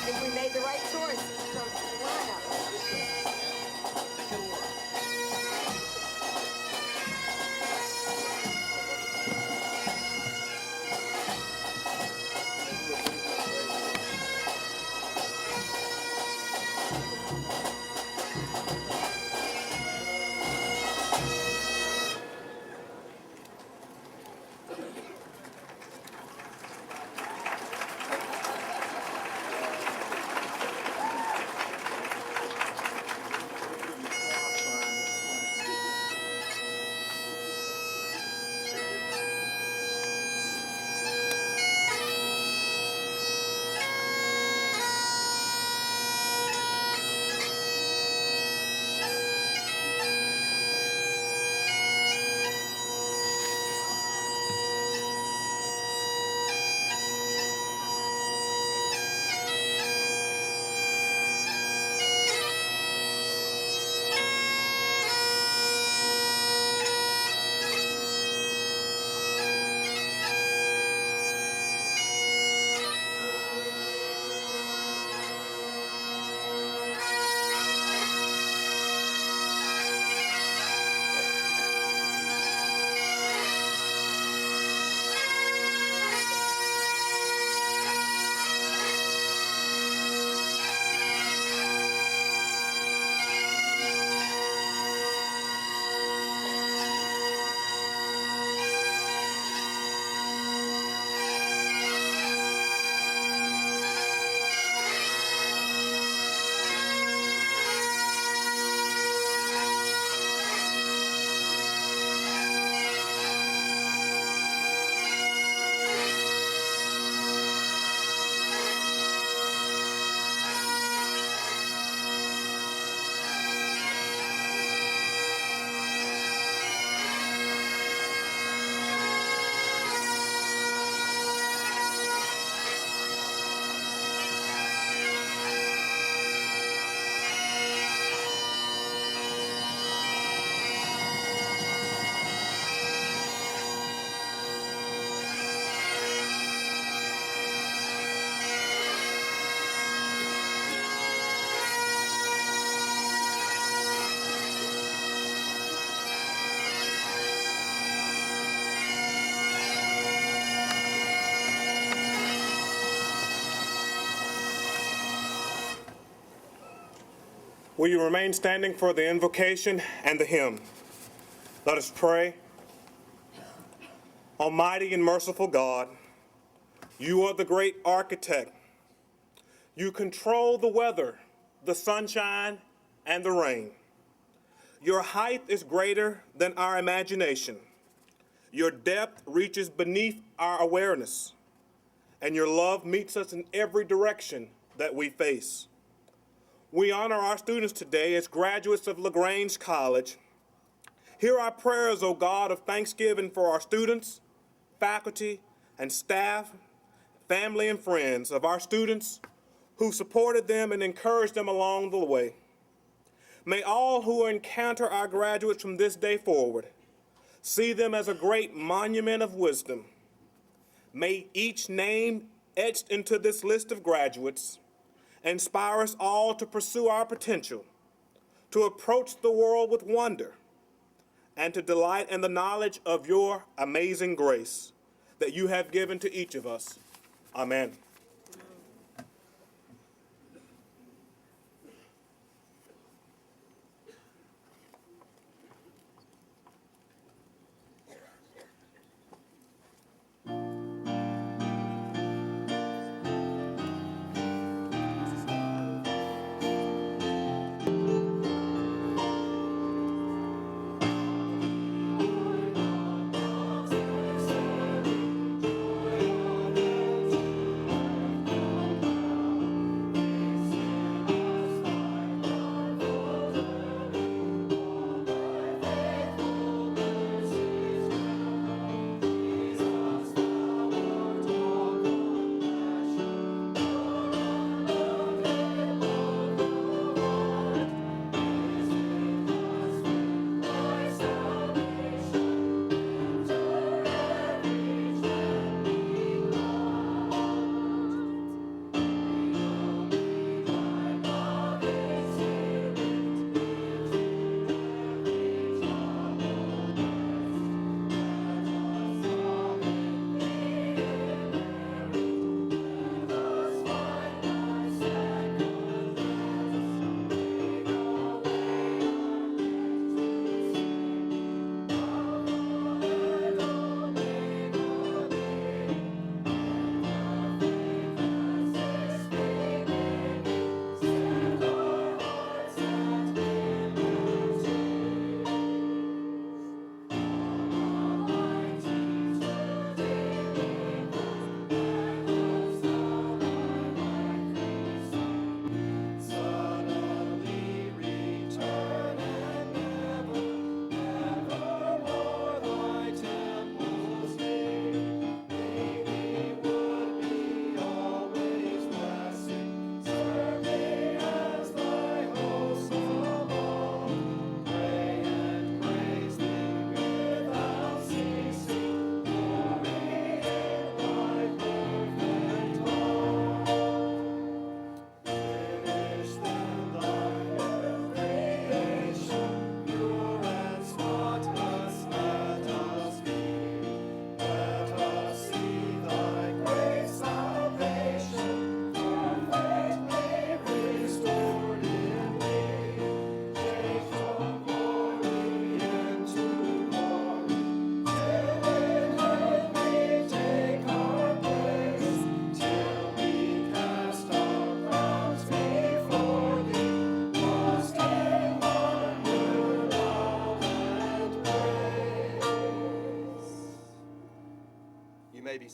think we made the right choice. So, line up. Will you remain standing for the invocation and the hymn? Let us pray. Almighty and merciful God, you are the great architect. You control the weather, the sunshine, and the rain. Your height is greater than our imagination. Your depth reaches beneath our awareness, and your love meets us in every direction that we face. We honor our students today as graduates of LaGrange College. Hear our prayers, O God, of thanksgiving for our students, faculty, and staff, family and friends of our students who supported them and encouraged them along the way. May all who encounter our graduates from this day forward see them as a great monument of wisdom. May each name etched into this list of graduates inspire us all to pursue our potential, to approach the world with wonder, and to delight in the knowledge of your amazing grace that you have given to each of us. Amen.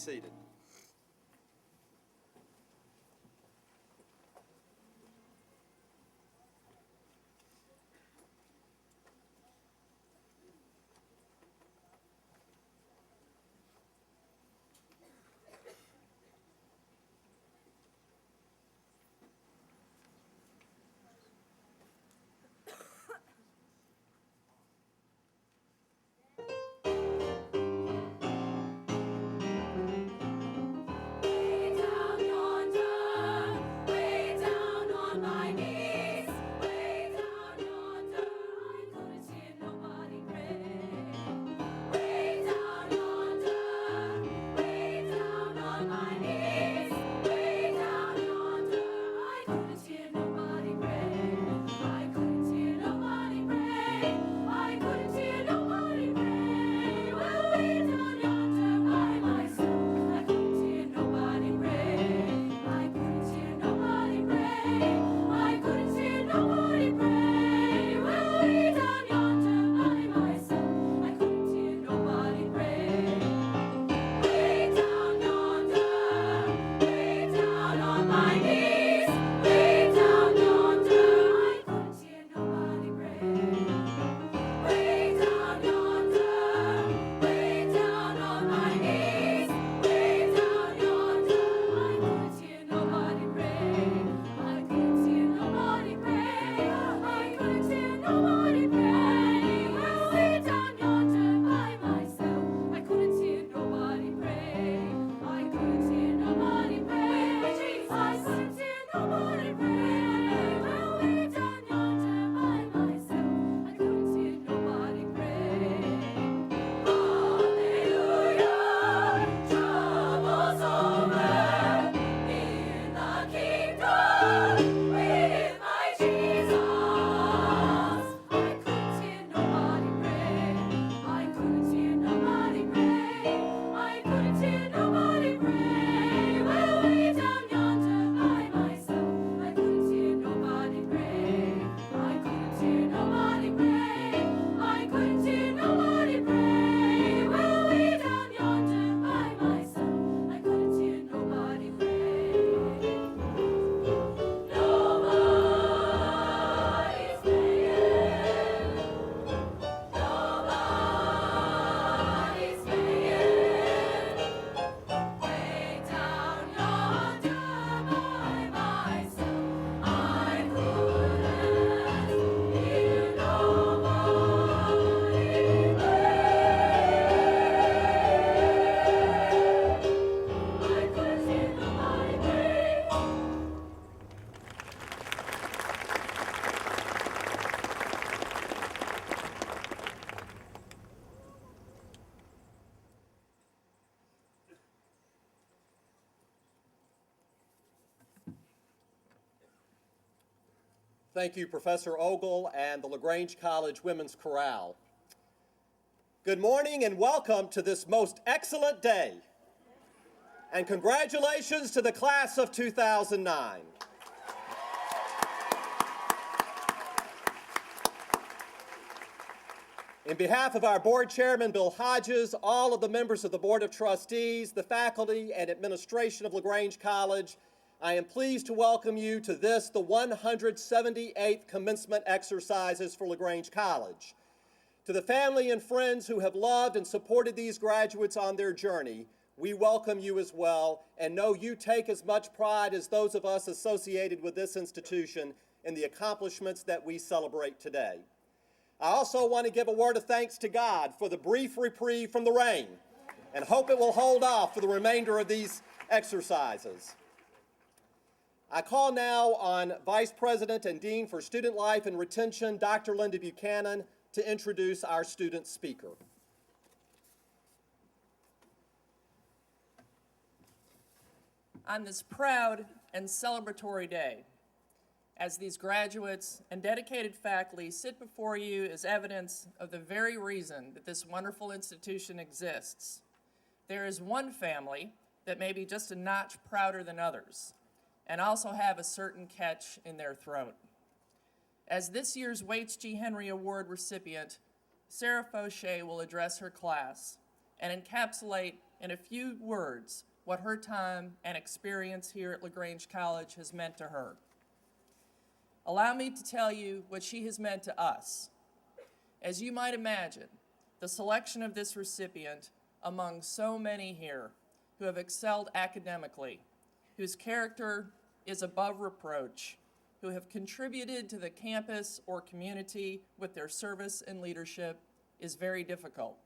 seated. Thank you, Professor Ogle and the LaGrange College Women's Chorale. Good morning and welcome to this most excellent day. And congratulations to the class of 2009. In behalf of our board chairman, Bill Hodges, all of the members of the Board of Trustees, the faculty and administration of LaGrange College, I am pleased to welcome you to this, the 178th commencement exercises for LaGrange College. To the family and friends who have loved and supported these graduates on their journey, we welcome you as well and know you take as much pride as those of us associated with this institution in the accomplishments that we celebrate today. I also want to give a word of thanks to God for the brief reprieve from the rain and hope it will hold off for the remainder of these exercises. I call now on Vice President and Dean for Student Life and Retention, Dr. Linda Buchanan, to introduce our student speaker. On this proud and celebratory day, as these graduates and dedicated faculty sit before you as evidence of the very reason that this wonderful institution exists, there is one family that may be just a notch prouder than others, and also have a certain catch in their throat. As this year's Waits G. Henry Award recipient, Sarah Fauché will address her class and encapsulate in a few words what her time and experience here at LaGrange College has meant to her. Allow me to tell you what she has meant to us. As you might imagine, the selection of this recipient among so many here who have excelled academically, whose character is above reproach, who have contributed to the campus or community with their service and leadership is very difficult.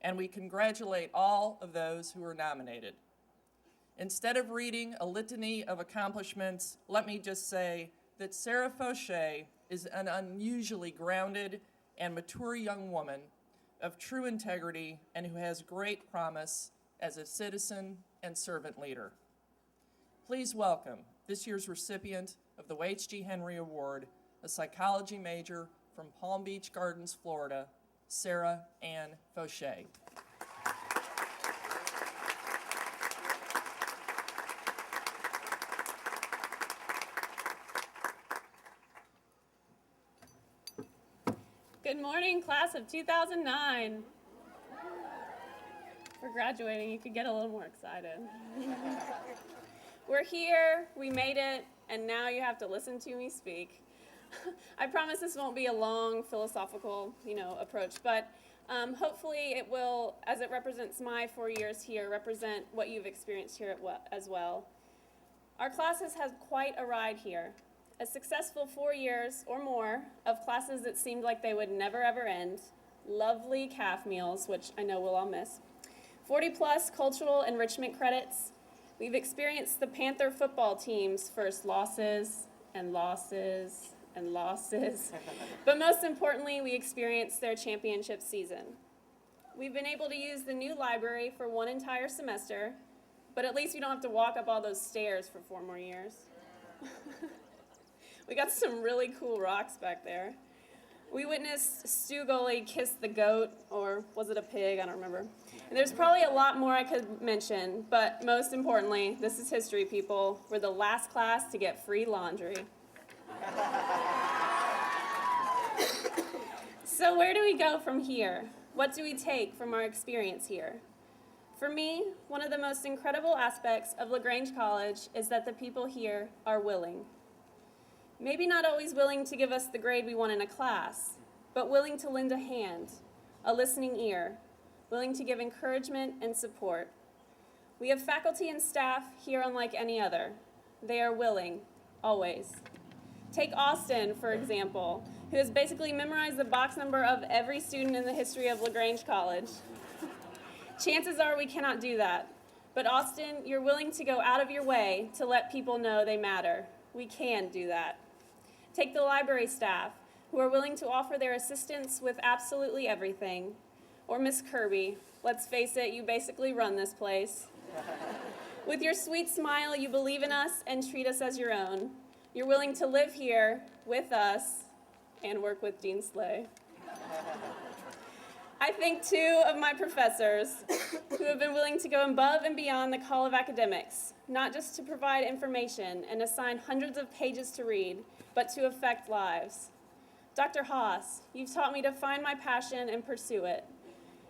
And we congratulate all of those who were nominated. Instead of reading a litany of accomplishments, let me just say that Sarah Fauché is an unusually grounded and mature young woman of true integrity and who has great promise as a citizen and servant leader. Please welcome this year's recipient of the H.G. Henry Award, a psychology major from Palm Beach Gardens, Florida, Sarah Ann Fauché. Good morning, class of 2009. For graduating, you could get a little more excited. We're here, we made it, and now you have to listen to me speak. I promise this won't be a long philosophical, approach, but hopefully it will, as it represents my 4 years here, represent what you've experienced here as well. Our class has had quite a ride here. A successful 4 years or more of classes that seemed like they would never ever end, lovely calf meals, which I know we'll all miss, 40+ cultural enrichment credits. We've experienced the Panther football team's first losses and losses and losses, but most importantly, we experienced their championship season. We've been able to use the new library for one entire semester, but at least we don't have to walk up all those stairs for 4 more years. We got some really cool rocks back there. We witnessed Stu Goalie kiss the goat, or was it a pig? I don't remember. And there's probably a lot more I could mention, but most importantly, this is history, people. We're the last class to get free laundry. So where do we go from here? What do we take from our experience here? For me, one of the most incredible aspects of LaGrange College is that the people here are willing. Maybe not always willing to give us the grade we want in a class, but willing to lend a hand, a listening ear, willing to give encouragement and support. We have faculty and staff here unlike any other. They are willing, always. Take Austin, for example, who has basically memorized the box number of every student in the history of LaGrange College. Chances are we cannot do that, but Austin, you're willing to go out of your way to let people know they matter. We can do that. Take the library staff, who are willing to offer their assistance with absolutely everything. Or Miss Kirby, let's face it, you basically run this place. With your sweet smile, you believe in us and treat us as your own. You're willing to live here with us and work with Dean Slay. I thank 2 of my professors who have been willing to go above and beyond the call of academics, not just to provide information and assign hundreds of pages to read, but to affect lives. Dr. Haas, you've taught me to find my passion and pursue it.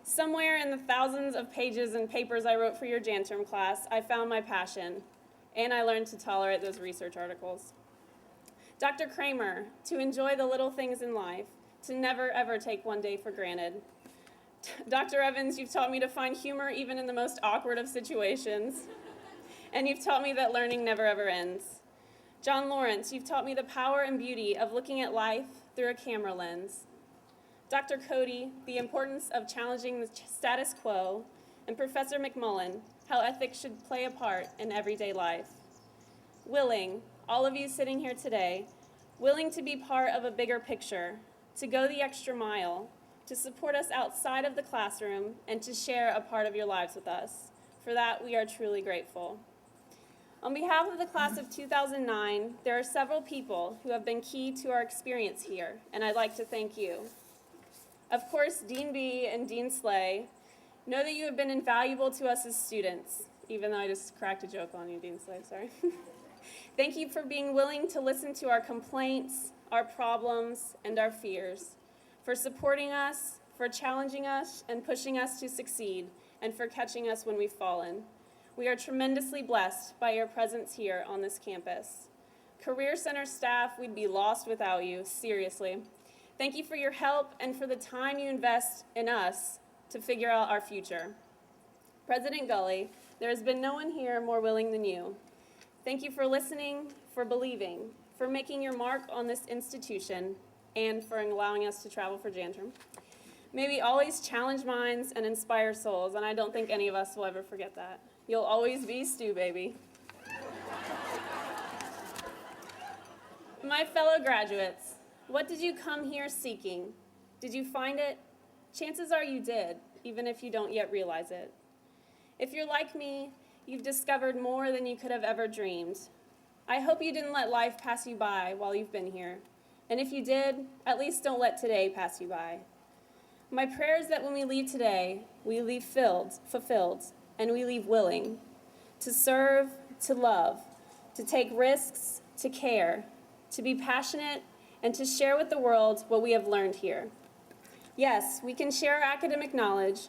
Somewhere in the thousands of pages and papers I wrote for your Janterm class, I found my passion, and I learned to tolerate those research articles. Dr. Kramer, to enjoy the little things in life, to never ever take one day for granted. Dr. Evans, you've taught me to find humor even in the most awkward of situations. And you've taught me that learning never ever ends. John Lawrence, you've taught me the power and beauty of looking at life through a camera lens. Dr. Cody, the importance of challenging the status quo. And Professor McMullen, how ethics should play a part in everyday life. Willing, all of you sitting here today, willing to be part of a bigger picture, to go the extra mile, to support us outside of the classroom, and to share a part of your lives with us. For that, we are truly grateful. On behalf of the class of 2009, there are several people who have been key to our experience here, and I'd like to thank you. Of course, Dean B. and Dean Slay, know that you have been invaluable to us as students, even though I just cracked a joke on you, Dean Slay, sorry. Thank you for being willing to listen to our complaints, our problems, and our fears, for supporting us, for challenging us, and pushing us to succeed, and for catching us when we've fallen. We are tremendously blessed by your presence here on this campus. Career Center staff, we'd be lost without you, seriously. Thank you for your help and for the time you invest in us to figure out our future. President Gully, there has been no one here more willing than you. Thank you for listening, for believing, for making your mark on this institution, and for allowing us to travel for Jantram. May we always challenge minds and inspire souls, and I don't think any of us will ever forget that. You'll always be Stu, baby. My fellow graduates, what did you come here seeking? Did you find it? Chances are you did, even if you don't yet realize it. If you're like me, you've discovered more than you could have ever dreamed. I hope you didn't let life pass you by while you've been here. And if you did, at least don't let today pass you by. My prayer is that when we leave today, we leave fulfilled, and we leave willing to serve, to love, to take risks, to care, to be passionate, and to share with the world what we have learned here. Yes, we can share our academic knowledge,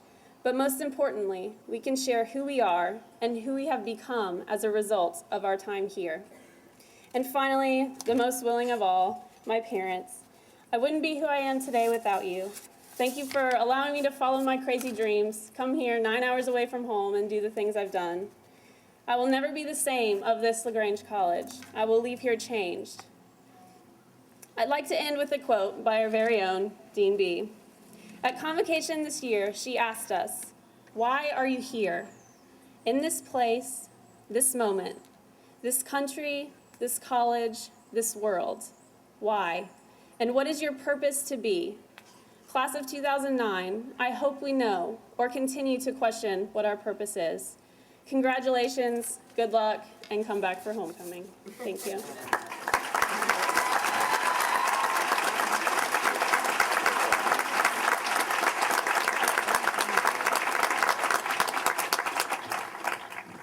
but most importantly, we can share who we are and who we have become as a result of our time here. And finally, the most willing of all, my parents. I wouldn't be who I am today without you. Thank you for allowing me to follow my crazy dreams, come here 9 hours away from home, and do the things I've done. I will never be the same of this LaGrange College. I will leave here changed. I'd like to end with a quote by our very own Dean B. At convocation this year, she asked us, "Why are you here? In this place, this moment, this country, this college, this world. Why? And what is your purpose to be?" Class of 2009, I hope we know or continue to question what our purpose is. Congratulations, good luck, and come back for homecoming. Thank you.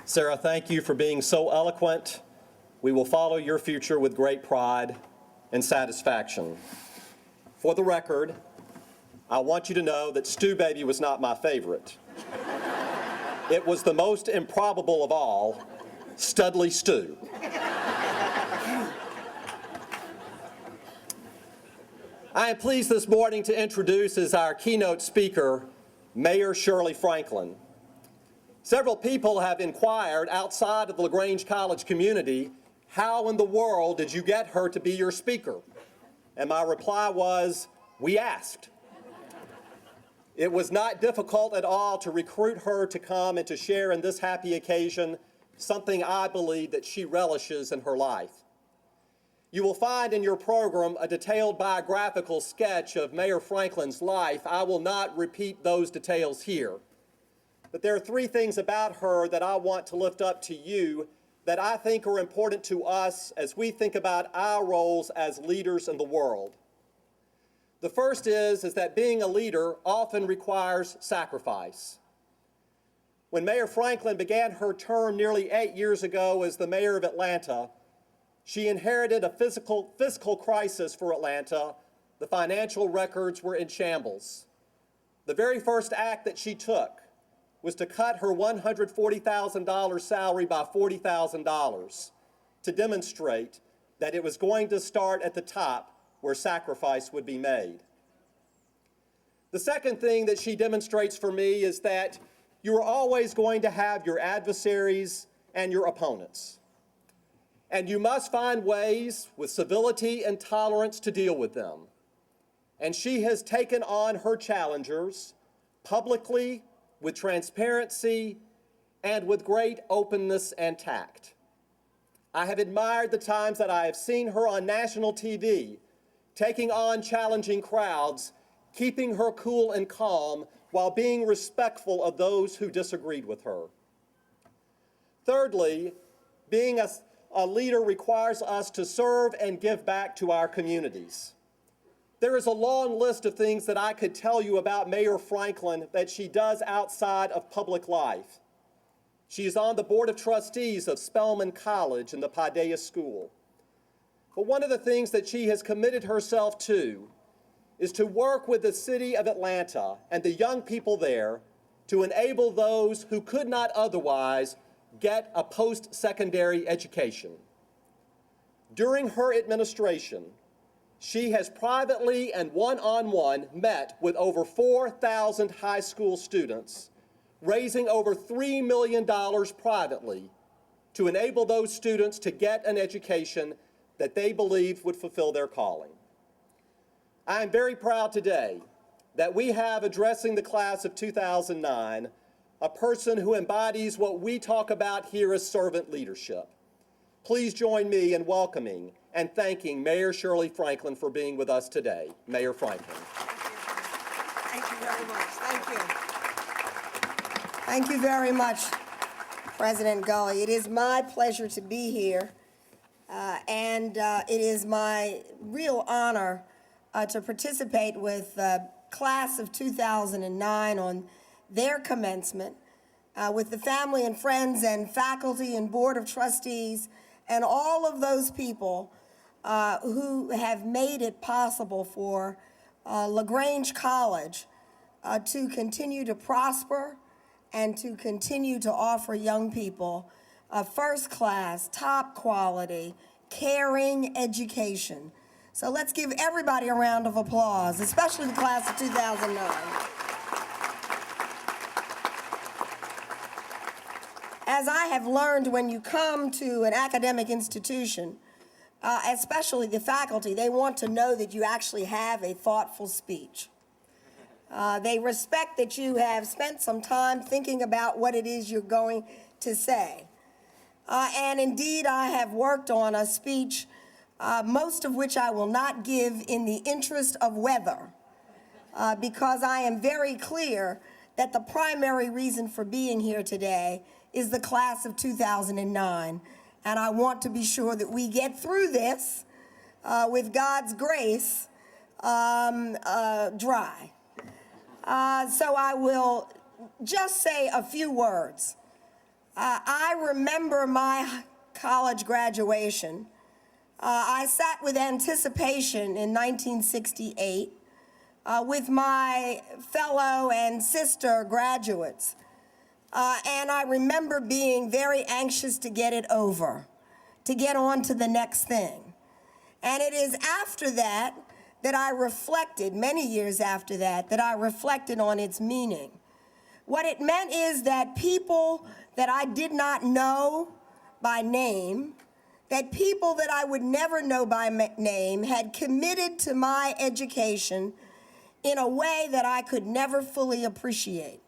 Sarah, thank you for being so eloquent. We will follow your future with great pride and satisfaction. For the record, I want you to know that Stu Baby was not my favorite. It was the most improbable of all, Studley Stu. I am pleased this morning to introduce as our keynote speaker, Mayor Shirley Franklin. Several people have inquired outside of the LaGrange College community, how in the world did you get her to be your speaker? And my reply was, we asked. It was not difficult at all to recruit her to come and to share in this happy occasion, something I believe that she relishes in her life. You will find in your program a detailed biographical sketch of Mayor Franklin's life. I will not repeat those details here. But there are three things about her that I want to lift up to you that I think are important to us as we think about our roles as leaders in the world. The first is that being a leader often requires sacrifice. When Mayor Franklin began her term nearly 8 years ago as the mayor of Atlanta, she inherited a fiscal crisis for Atlanta. The financial records were in shambles. The very first act that she took was to cut her $140,000 salary by $40,000 to demonstrate that it was going to start at the top where sacrifice would be made. The second thing that she demonstrates for me is that you are always going to have your adversaries and your opponents. And you must find ways with civility and tolerance to deal with them. And she has taken on her challengers publicly, with transparency, and with great openness and tact. I have admired the times that I have seen her on national TV, taking on challenging crowds, keeping her cool and calm while being respectful of those who disagreed with her. Thirdly, being a leader requires us to serve and give back to our communities. There is a long list of things that I could tell you about Mayor Franklin that she does outside of public life. She is on the Board of Trustees of Spelman College and the Paideia School. But one of the things that she has committed herself to is to work with the city of Atlanta and the young people there to enable those who could not otherwise get a post-secondary education. During her administration, she has privately and one-on-one met with over 4,000 high school students, raising over $3 million privately to enable those students to get an education that they believed would fulfill their calling. I am very proud today that we have addressing the class of 2009 a person who embodies what we talk about here as servant leadership. Please join me in welcoming and thanking Mayor Shirley Franklin for being with us today. Mayor Franklin. Thank you very much. Thank you. Thank you very much, President Gully. It is my pleasure to be here, and it is my real honor to participate with the class of 2009 on their commencement, with the family and friends and faculty and board of trustees and all of those people who have made it possible for LaGrange College to continue to prosper and to continue to offer young people a first-class, top-quality, caring education. So let's give everybody a round of applause, especially the class of 2009. As I have learned, when you come to an academic institution, especially the faculty, they want to know that you actually have a thoughtful speech. They respect that you have spent some time thinking about what it is you're going to say. And indeed, I have worked on a speech, most of which I will not give in the interest of weather, because I am very clear that the primary reason for being here today is the class of 2009. And I want to be sure that we get through this with God's grace dry. So I will just say a few words. I remember my college graduation. I sat with anticipation in 1968 with my fellow and sister graduates. And I remember being very anxious to get it over, to get on to the next thing. And it is after that that I reflected, many years after that, that I reflected on its meaning. What it meant is that people that I did not know by name, that people that I would never know by name had committed to my education in a way that I could never fully appreciate.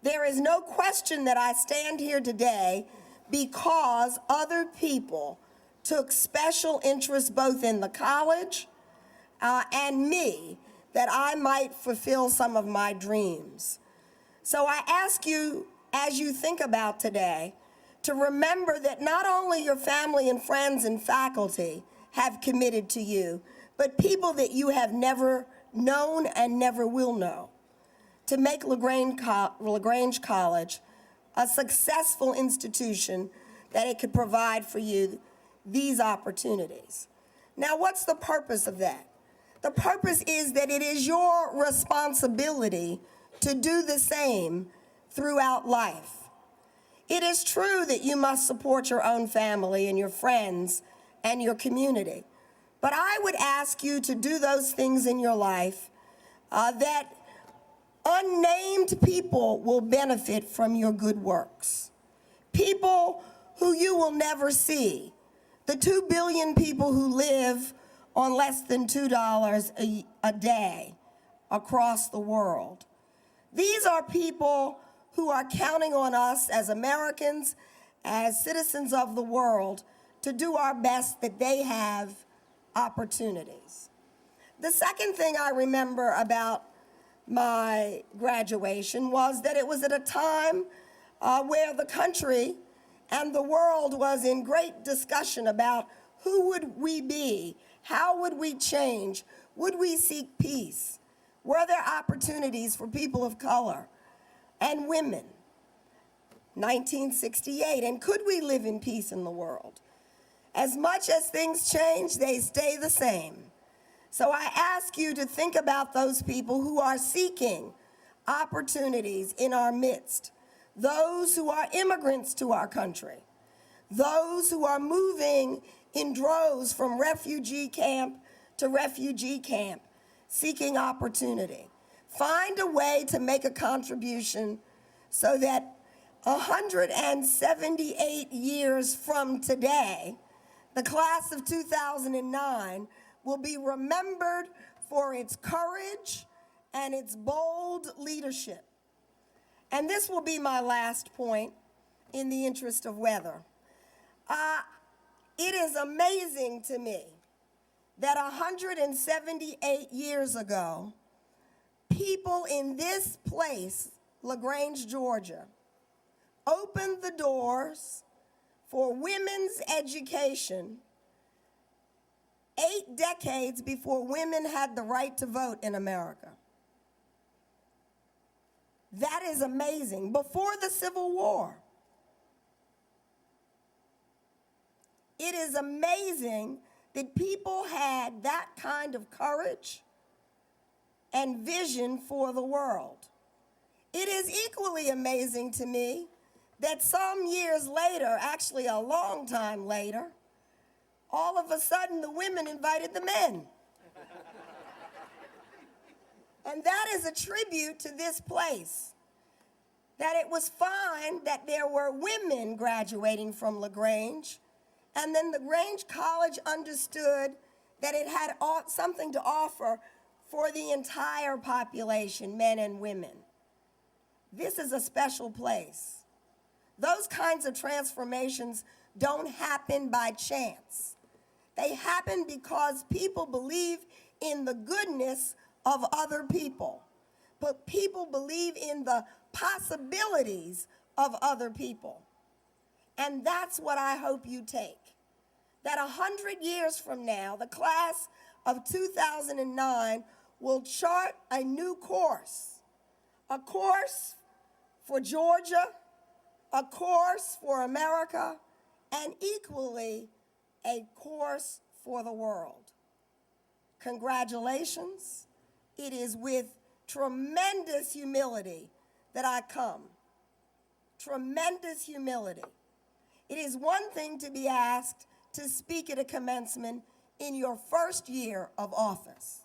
There is no question that I stand here today because other people took special interest both in the college and me, that I might fulfill some of my dreams. So I ask you, as you think about today, to remember that not only your family and friends and faculty have committed to you, but people that you have never known and never will know, to make LaGrange College a successful institution that it could provide for you these opportunities. Now, what's the purpose of that? The purpose is that it is your responsibility to do the same throughout life. It is true that you must support your own family and your friends and your community, but I would ask you to do those things in your life that unnamed people will benefit from your good works. People who you will never see. The 2 billion people who live on less than $2 a day across the world. These are people who are counting on us as Americans, as citizens of the world, to do our best that they have opportunities. The second thing I remember about my graduation was that it was at a time where the country and the world was in great discussion about who would we be, how would we change, would we seek peace, were there opportunities for people of color and women, 1968, and could we live in peace in the world? As much as things change, they stay the same. So I ask you to think about those people who are seeking opportunities in our midst, those who are immigrants to our country, those who are moving in droves from refugee camp to refugee camp, seeking opportunity. Find a way to make a contribution so that 178 years from today, the class of 2009 will be remembered for its courage and its bold leadership. And this will be my last point in the interest of weather. It is amazing to me that 178 years ago, people in this place, LaGrange, Georgia, opened the doors for women's education 8 decades before women had the right to vote in America. That is amazing. Before the Civil War. It is amazing that people had that kind of courage and vision for the world. It is equally amazing to me that some years later, actually a long time later, all of a sudden the women invited the men. And that is a tribute to this place, that it was fine that there were women graduating from LaGrange, and then LaGrange College understood that it had something to offer for the entire population, men and women. This is a special place. Those kinds of transformations don't happen by chance. They happen because people believe in the goodness of other people, but people believe in the possibilities of other people. And that's what I hope you take. That 100 years from now, the class of 2009 will chart a new course. A course for Georgia, a course for America, and equally a course for the world. Congratulations. It is with tremendous humility that I come. Tremendous humility. It is one thing to be asked to speak at a commencement in your first year of office.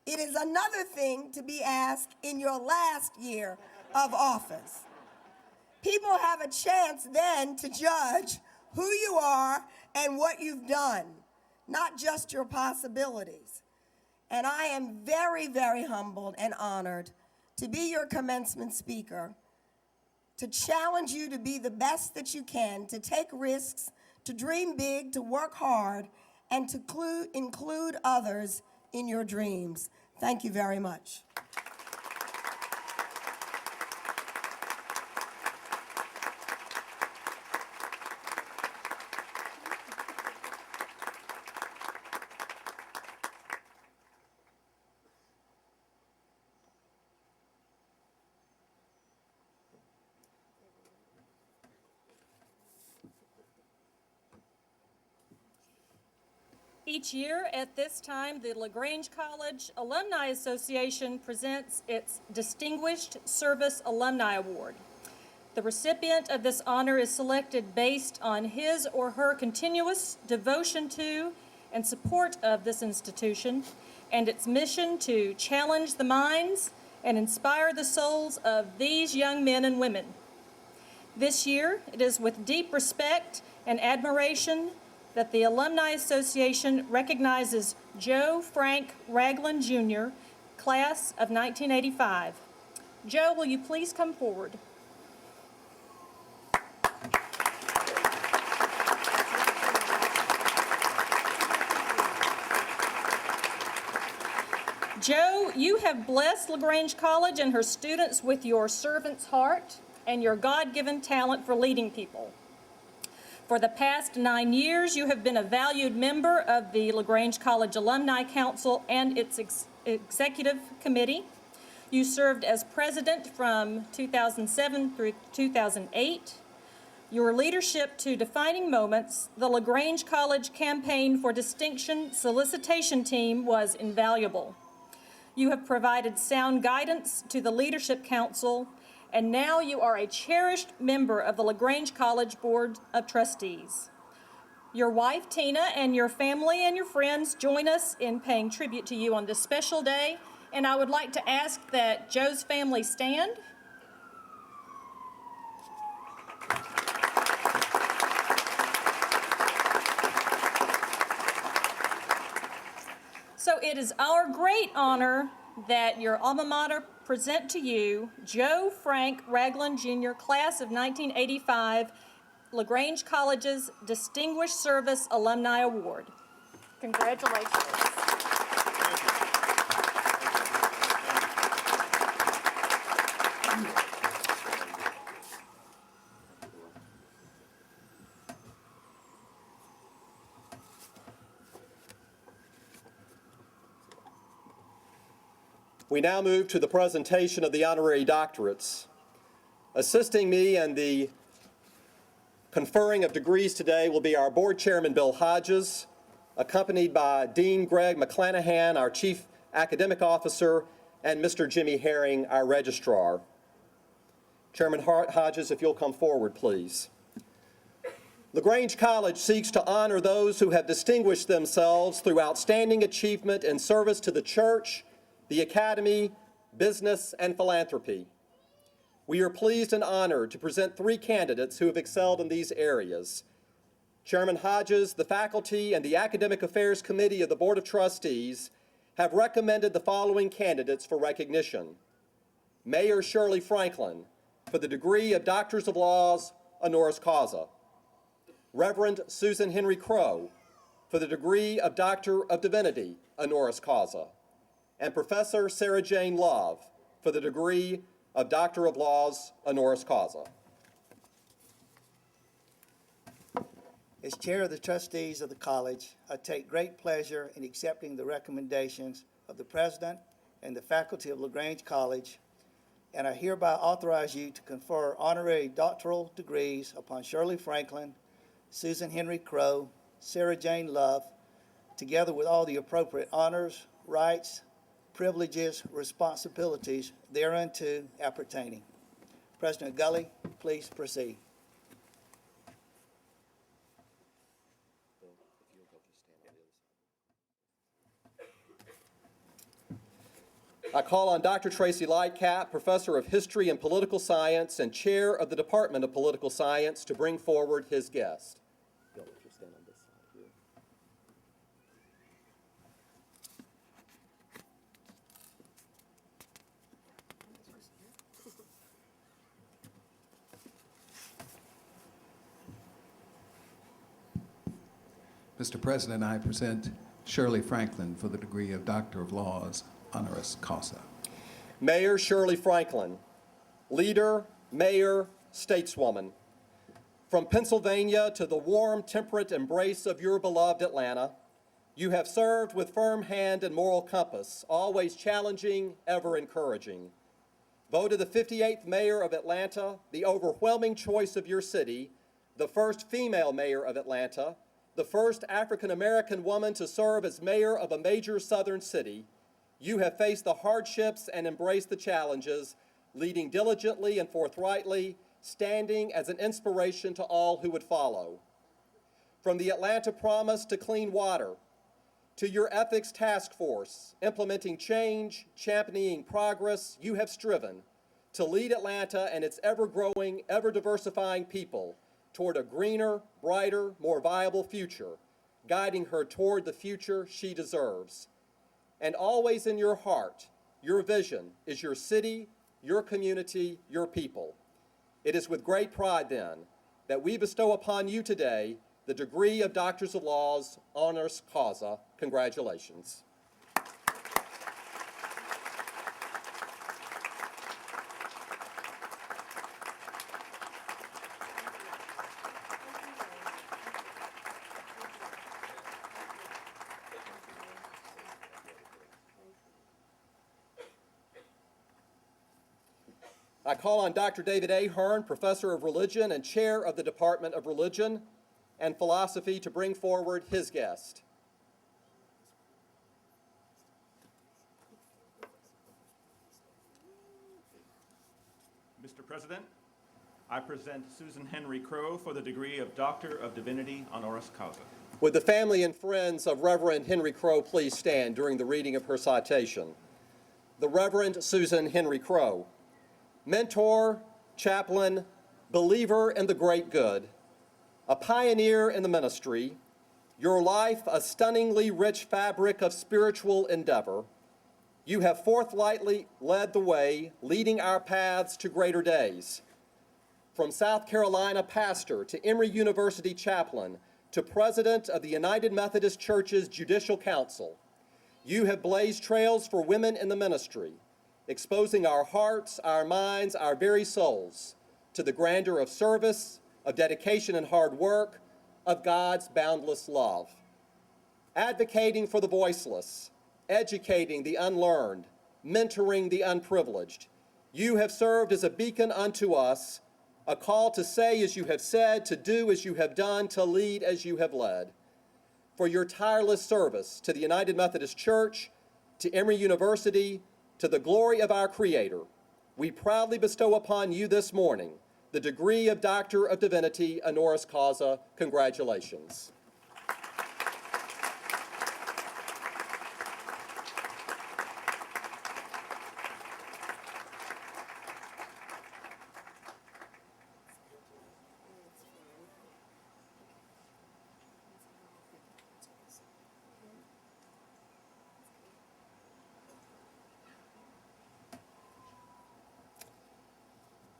It is another thing to be asked in your last year of office. People have a chance then to judge who you are and what you've done, not just your possibilities. And I am very, very humbled and honored to be your commencement speaker, to challenge you to be the best that you can, to take risks, to dream big, to work hard, and to include others in your dreams. Thank you very much. Each year at this time, the LaGrange College Alumni Association presents its Distinguished Service Alumni Award. The recipient of this honor is selected based on his or her continuous devotion to and support of this institution and its mission to challenge the minds and inspire the souls of these young men and women. This year, it is with deep respect and admiration that the Alumni Association recognizes Joe Frank Ragland, Jr., class of 1985. Joe, will you please come forward? Joe, you have blessed LaGrange College and her students with your servant's heart and your God-given talent for leading people. For the past 9 years, you have been a valued member of the LaGrange College Alumni Council and its executive committee. You served as president from 2007 through 2008. Your leadership to defining moments, the LaGrange College Campaign for Distinction solicitation team was invaluable. You have provided sound guidance to the Leadership Council, and now you are a cherished member of the LaGrange College Board of Trustees. Your wife, Tina, and your family and your friends join us in paying tribute to you on this special day, and I would like to ask that Joe's family stand. So it is our great honor that your alma mater present to you Joe Frank Ragland Jr., class of 1985, LaGrange College's Distinguished Service Alumni Award. Congratulations. We now move to the presentation of the honorary doctorates. Assisting me in the conferring of degrees today will be our board chairman, Bill Hodges, accompanied by Dean Greg McClanahan, our chief academic officer, and Mr. Jimmy Herring, our registrar. Chairman Hodges, if you'll come forward, please. LaGrange College seeks to honor those who have distinguished themselves through outstanding achievement in service to the church, the academy, business, and philanthropy. We are pleased and honored to present 3 candidates who have excelled in these areas. Chairman Hodges, the faculty, and the Academic Affairs Committee of the Board of Trustees have recommended the following candidates for recognition. Mayor Shirley Franklin, for the degree of Doctors of Laws, honoris causa. Reverend Susan Henry Crow, for the degree of Doctor of Divinity, honoris causa. And Professor Sarah Jane Love, for the degree of Doctor of Laws, honoris causa. As chair of the trustees of the college, I take great pleasure in accepting the recommendations of the president and the faculty of LaGrange College, and I hereby authorize you to confer honorary doctoral degrees upon Shirley Franklin, Susan Henry Crow, Sarah Jane Love, together with all the appropriate honors, rights, privileges, responsibilities thereunto appertaining. President Gully, please proceed. I call on Dr. Tracy Lightcap, Professor of History and Political Science and Chair of the Department of Political Science, to bring forward his guest. Bill, if you'll stand on this side here. Mr. President, I present Shirley Franklin for the degree of Doctor of Laws, honoris causa. Mayor Shirley Franklin, leader, mayor, stateswoman. From Pennsylvania to the warm, temperate embrace of your beloved Atlanta, you have served with firm hand and moral compass, always challenging, ever encouraging. Voted the 58th mayor of Atlanta, the overwhelming choice of your city, the first female mayor of Atlanta, the first African-American woman to serve as mayor of a major southern city, you have faced the hardships and embraced the challenges, leading diligently and forthrightly, standing as an inspiration to all who would follow. From the Atlanta Promise to clean water, to your ethics task force, implementing change, championing progress, you have striven to lead Atlanta and its ever-growing, ever-diversifying people toward a greener, brighter, more viable future, guiding her toward the future she deserves. And always in your heart, your vision is your city, your community, your people. It is with great pride, then, that we bestow upon you today the degree of Doctors of Laws, honoris causa. Congratulations. I call on Dr. David Ahern, Professor of Religion and Chair of the Department of Religion and Philosophy, to bring forward his guest. President, I present Susan Henry Crow for the degree of Doctor of Divinity honoris causa. Would the family and friends of Reverend Henry Crow please stand during the reading of her citation? The Reverend Susan Henry Crow, mentor, chaplain, believer in the great good, a pioneer in the ministry, your life a stunningly rich fabric of spiritual endeavor. You have forthrightly led the way, leading our paths to greater days. From South Carolina pastor to Emory University chaplain to president of the United Methodist Church's Judicial Council, you have blazed trails for women in the ministry, exposing our hearts, our minds, our very souls to the grandeur of service, of dedication and hard work, of God's boundless love. Advocating for the voiceless, educating the unlearned, mentoring the unprivileged, you have served as a beacon unto us, a call to say as you have said, to do as you have done, to lead as you have led. For your tireless service to the United Methodist Church, to Emory University, to the glory of our Creator, we proudly bestow upon you this morning the degree of Doctor of Divinity honoris causa. Congratulations.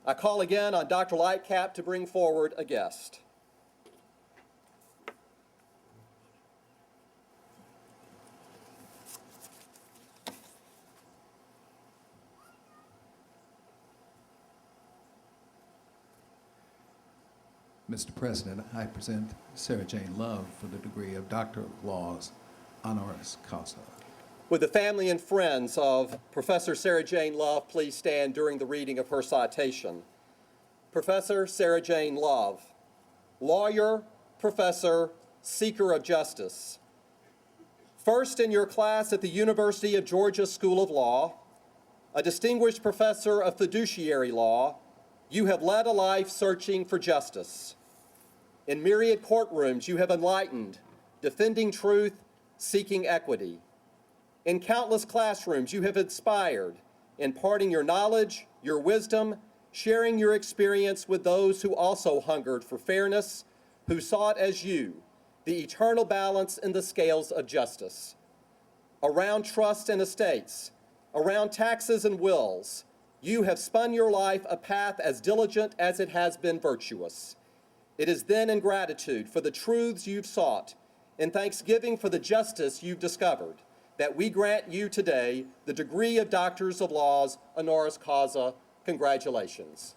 I call again on Dr. Lightcap to bring forward a guest. Mr. President, I present Sarah Jane Love for the degree of Doctor of Laws honoris causa. Would the family and friends of Professor Sarah Jane Love please stand during the reading of her citation? Professor Sarah Jane Love, lawyer, professor, seeker of justice. First in your class at the University of Georgia School of Law, a distinguished professor of fiduciary law, you have led a life searching for justice. In myriad courtrooms, you have enlightened, defending truth, seeking equity. In countless classrooms, you have inspired, imparting your knowledge, your wisdom, sharing your experience with those who also hungered for fairness, who sought as you the eternal balance in the scales of justice. Around trusts and estates, around taxes and wills, you have spun your life a path as diligent as it has been virtuous. It is then in gratitude for the truths you've sought, in thanksgiving for the justice you've discovered, that we grant you today the degree of Doctors of Laws honoris causa. Congratulations.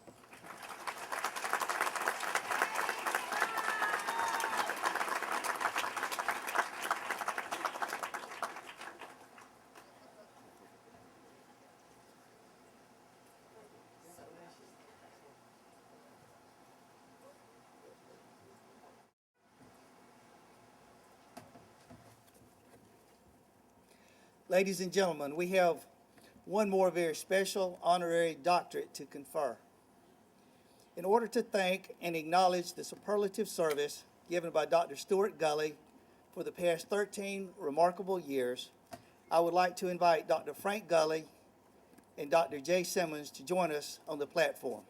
Ladies and gentlemen, we have one more very special honorary doctorate to confer. In order to thank and acknowledge the superlative service given by Dr. Stuart Gully for the past 13 remarkable years, I would like to invite Dr. Frank Gully and Dr. Jay Simmons to join us on the platform.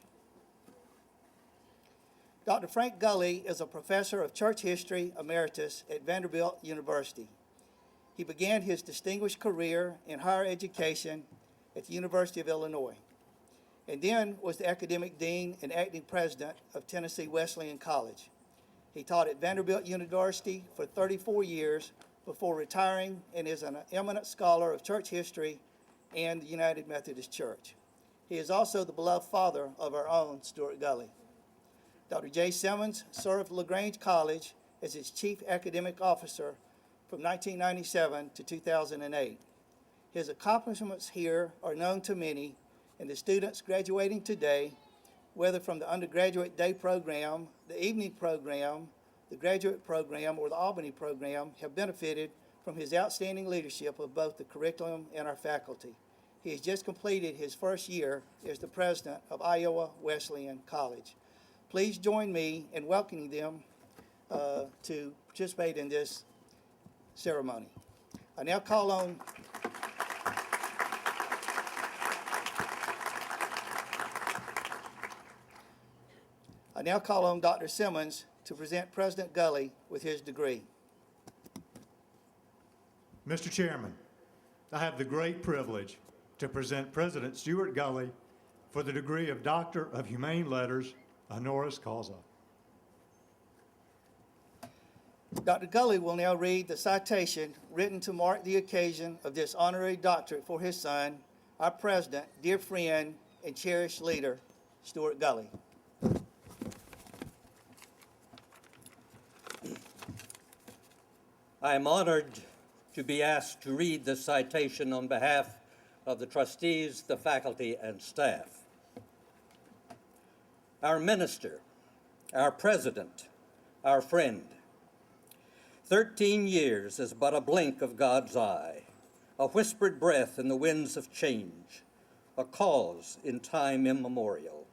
Dr. Frank Gully is a professor of church history emeritus at Vanderbilt University. He began his distinguished career in higher education at the University of Illinois, and then was the academic dean and acting president of Tennessee Wesleyan College. He taught at Vanderbilt University for 34 years before retiring, and is an eminent scholar of church history and the United Methodist Church. He is also the beloved father of our own Stuart Gully. Dr. Jay Simmons served LaGrange College as its chief academic officer from 1997 to 2008. His accomplishments here are known to many, and the students graduating today, whether from the undergraduate day program, the evening program, the graduate program, or the Albany program, have benefited from his outstanding leadership of both the curriculum and our faculty. He has just completed his first year as the president of Iowa Wesleyan College. Please join me in welcoming them to participate in this ceremony. I now call on Dr. Simmons to present President Gully with his degree. Mr. Chairman, I have the great privilege to present President Stuart Gully for the degree of Doctor of Humane Letters, honoris causa. Dr. Gully will now read the citation written to mark the occasion of this honorary doctorate for his son, our president, dear friend, and cherished leader, Stuart Gully. I am honored to be asked to read this citation on behalf of the trustees, the faculty, and staff. Our minister, our president, our friend. 13 years is but a blink of God's eye, a whispered breath in the winds of change, a cause in time immemorial.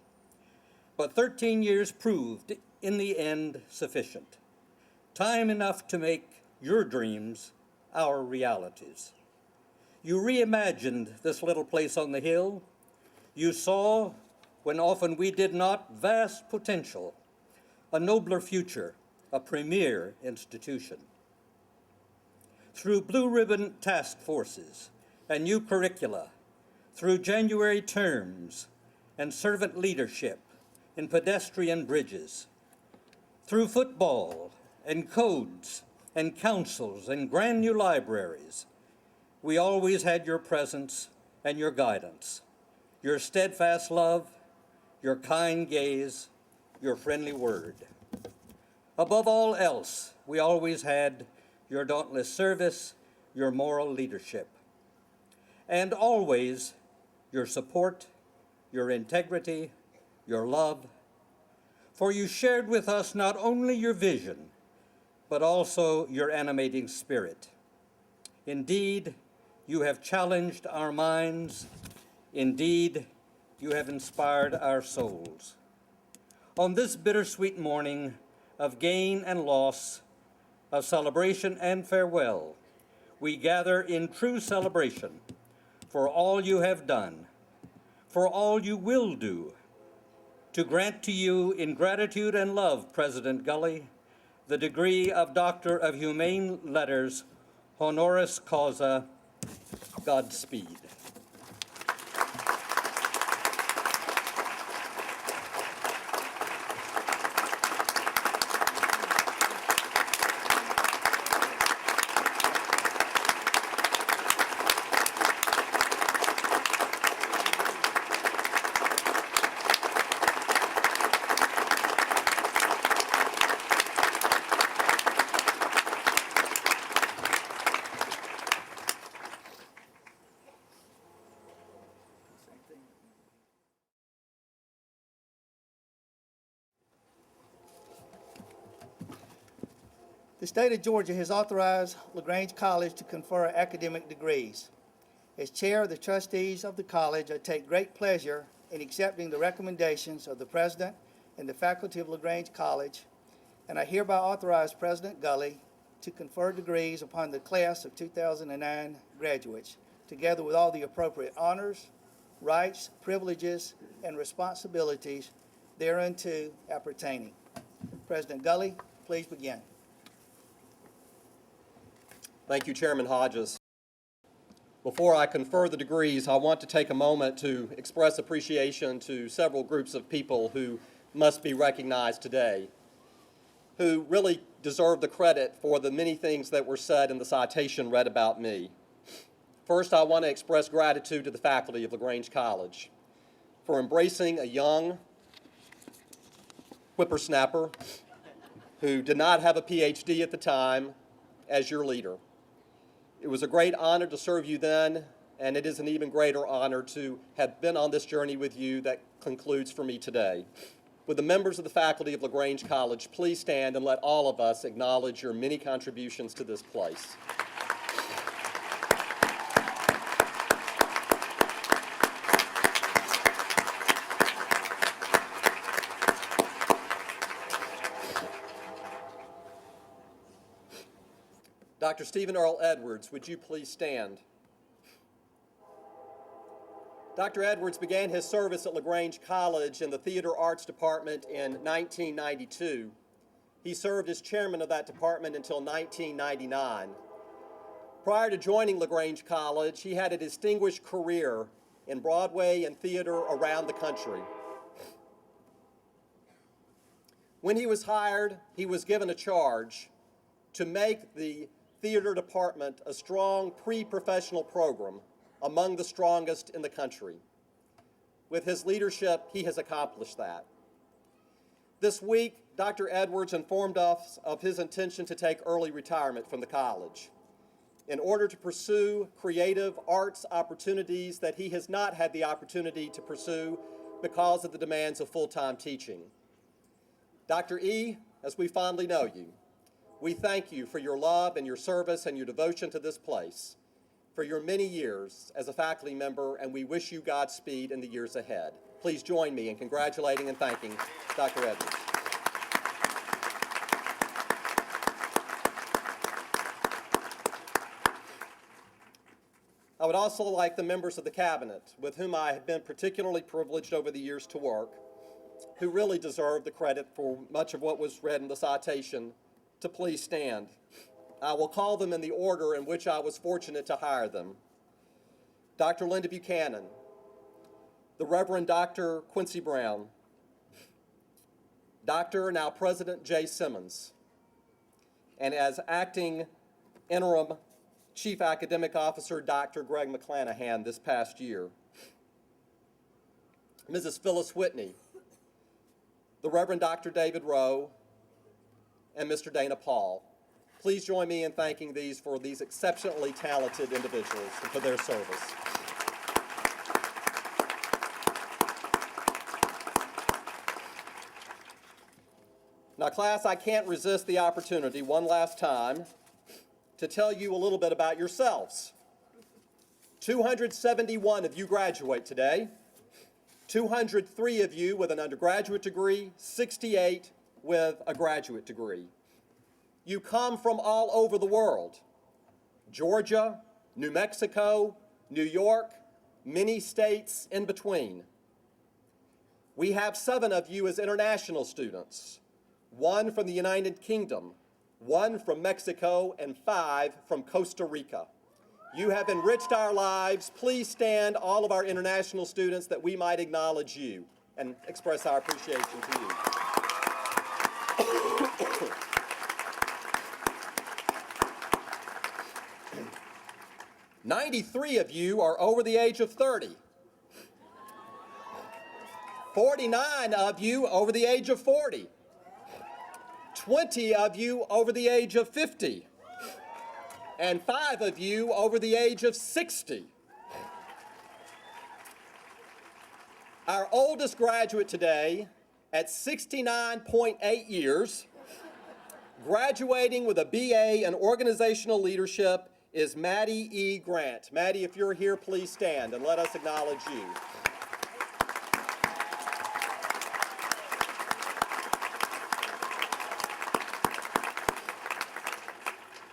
But 13 years proved in the end sufficient, time enough to make your dreams our realities. You reimagined this little place on the hill. You saw, when often we did not, vast potential, a nobler future, a premier institution. Through blue ribbon task forces and new curricula, through January terms and servant leadership in pedestrian bridges, through football and codes and councils and grand new libraries, we always had your presence and your guidance, your steadfast love, your kind gaze, your friendly word. Above all else, we always had your dauntless service, your moral leadership, and always your support, your integrity, your love, for you shared with us not only your vision, but also your animating spirit. Indeed, you have challenged our minds. Indeed, you have inspired our souls. On this bittersweet morning of gain and loss, of celebration and farewell, we gather in true celebration for all you have done, for all you will do, to grant to you in gratitude and love, President Gully, the degree of Doctor of Humane Letters, honoris causa. Godspeed. The state of Georgia has authorized LaGrange College to confer academic degrees. As chair of the trustees of the college, I take great pleasure in accepting the recommendations of the president and the faculty of LaGrange College, and I hereby authorize President Gully to confer degrees upon the class of 2009 graduates, together with all the appropriate honors, rights, privileges, and responsibilities thereunto appertaining. President Gully, please begin. Thank you, Chairman Hodges. Before I confer the degrees, I want to take a moment to express appreciation to several groups of people who must be recognized today, who really deserve the credit for the many things that were said in the citation read about me. First, I want to express gratitude to the faculty of LaGrange College for embracing a young whippersnapper who did not have a PhD at the time as your leader. It was a great honor to serve you then, and it is an even greater honor to have been on this journey with you that concludes for me today. Would the members of the faculty of LaGrange College please stand and let all of us acknowledge your many contributions to this place. Dr. Stephen Earl Edwards, would you please stand? Dr. Edwards began his service at LaGrange College in the Theater Arts Department in 1992. He served as chairman of that department until 1999. Prior to joining LaGrange College, he had a distinguished career in Broadway and theater around the country. When he was hired, he was given a charge to make the theater department a strong pre-professional program among the strongest in the country. With his leadership, he has accomplished that. This week, Dr. Edwards informed us of his intention to take early retirement from the college in order to pursue creative arts opportunities that he has not had the opportunity to pursue because of the demands of full-time teaching. Dr. E., as we fondly know you, we thank you for your love and your service and your devotion to this place, for your many years as a faculty member, and we wish you Godspeed in the years ahead. Please join me in congratulating and thanking Dr. Edwards. I would also like the members of the Cabinet, with whom I have been particularly privileged over the years to work, who really deserve the credit for much of what was read in the citation, to please stand. I will call them in the order in which I was fortunate to hire them. Dr. Linda Buchanan, the Reverend Dr. Quincy Brown, Dr. now President Jay Simmons, and as acting interim Chief Academic Officer, Dr. Greg McClanahan this past year. Mrs. Phyllis Whitney, the Reverend Dr. David Rowe, and Mr. Dana Paul. Please join me in thanking these exceptionally talented individuals for their service. Now, class, I can't resist the opportunity one last time to tell you a little bit about yourselves. 271 of you graduate today, 203 of you with an undergraduate degree, 68 with a graduate degree. You come from all over the world: Georgia, New Mexico, New York, many states in between. We have 7 of you as international students, 1 from the United Kingdom, 1 from Mexico, and 5 from Costa Rica. You have enriched our lives. Please stand, all of our international students, that we might acknowledge you and express our appreciation to you. 93 of you are over the age of 30. 49 of you over the age of 40. 20 of you over the age of 50. And 5 of you over the age of 60. Our oldest graduate today, at 69.8 years, graduating with a BA in Organizational Leadership, is Maddie E. Grant. Maddie, if you're here, please stand and let us acknowledge you.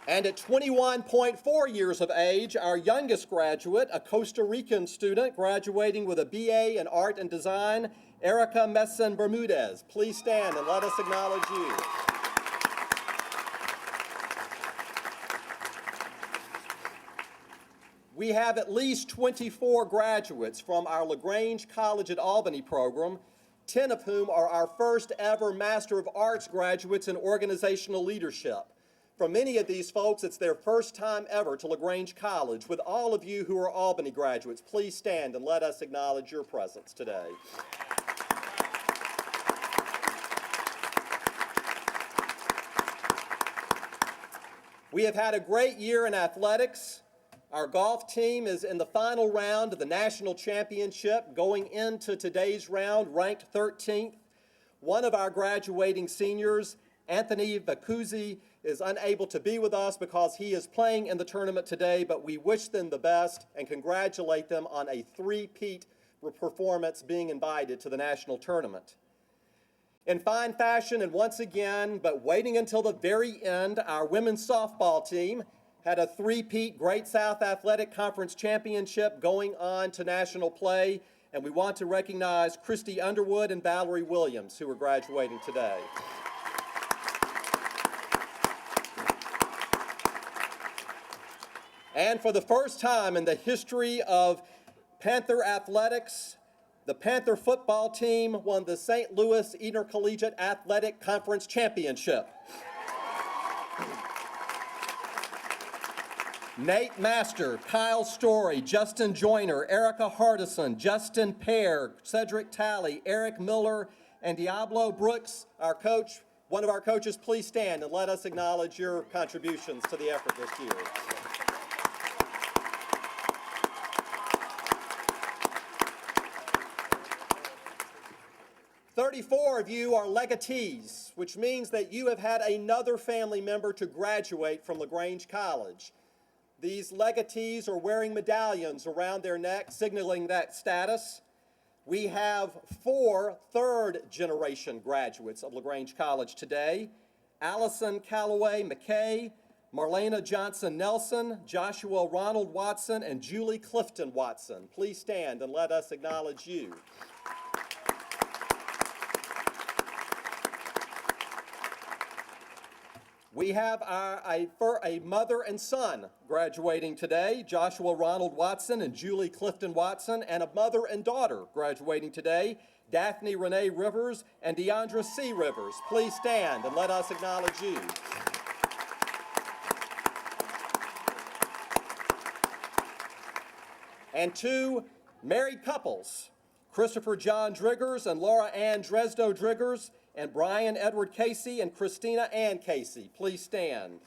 And at 21.4 years of age, our youngest graduate, a Costa Rican student graduating with a BA in Art and Design, Erica Messen Bermudez. Please stand and let us acknowledge you. We have at least 24 graduates from our LaGrange College at Albany program, 10 of whom are our first ever Master of Arts graduates in Organizational Leadership. For many of these folks, it's their first time ever to LaGrange College. With all of you who are Albany graduates, please stand and let us acknowledge your presence today. We have had a great year in athletics. Our golf team is in the final round of the national championship, going into today's round ranked 13th. One of our graduating seniors, Anthony Vacuzzi, is unable to be with us because he is playing in the tournament today, but we wish them the best and congratulate them on a three-peat performance being invited to the national tournament. In fine fashion, and once again, but waiting until the very end, our women's softball team had a three-peat Great South Athletic Conference championship going on to national play, and we want to recognize Christy Underwood and Valerie Williams, who are graduating today. And for the first time in the history of Panther athletics, the Panther football team won the St. Louis Intercollegiate Athletic Conference Championship. Nate Master, Kyle Story, Justin Joyner, Erica Hardison, Justin Pear, Cedric Talley, Eric Miller, and Diablo Brooks, our coach, one of our coaches, please stand and let us acknowledge your contributions to the effort this year. 34 of you are legatees, which means that you have had another family member to graduate from LaGrange College. These legatees are wearing medallions around their neck, signaling that status. We have 4 third-generation graduates of LaGrange College today: Allison Calloway McKay, Marlena Johnson Nelson, Joshua Ronald Watson, and Julie Clifton Watson. Please stand and let us acknowledge you. We have a mother and son graduating today, Joshua Ronald Watson and Julie Clifton Watson, and a mother and daughter graduating today, Daphne Renee Rivers and Deandra C. Rivers. Please stand and let us acknowledge you. And 2 married couples, Christopher John Driggers and Laura Ann Dresdo Driggers, and Brian Edward Casey and Christina Ann Casey. Please stand.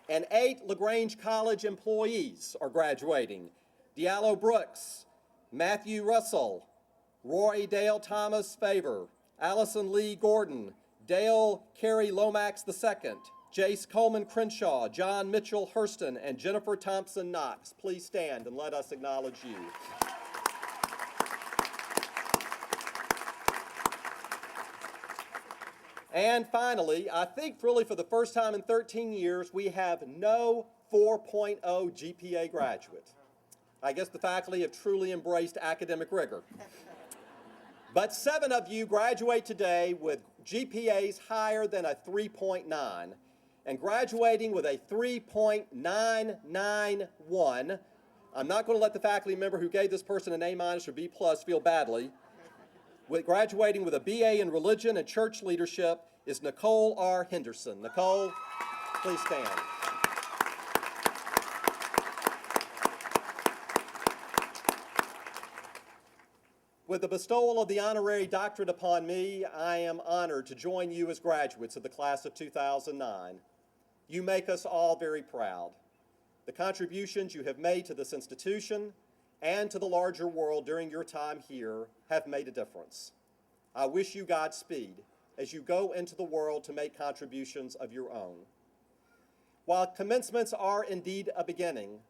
And 8 LaGrange College employees are graduating: Diallo Brooks, Matthew Russell, Roy Dale Thomas Favor, Allison Lee Gordon, Dale Carey Lomax II, Jace Coleman Crenshaw, John Mitchell Hurston, and Jennifer Thompson Knox. Please stand and let us acknowledge you. And finally, I think really for the first time in 13 years, we have no 4.0 GPA graduate. I guess the faculty have truly embraced academic rigor. But 7 of you graduate today with GPAs higher than a 3.9. And graduating with a 3.991, I'm not going to let the faculty member who gave this person an A- or B+ feel badly. With graduating with a BA in Religion and Church Leadership is Nicole R. Henderson. Nicole, please stand. With the bestowal of the honorary doctorate upon me, I am honored to join you as graduates of the class of 2009. You make us all very proud. The contributions you have made to this institution and to the larger world during your time here have made a difference. I wish you Godspeed as you go into the world to make contributions of your own. While commencements are indeed a beginning,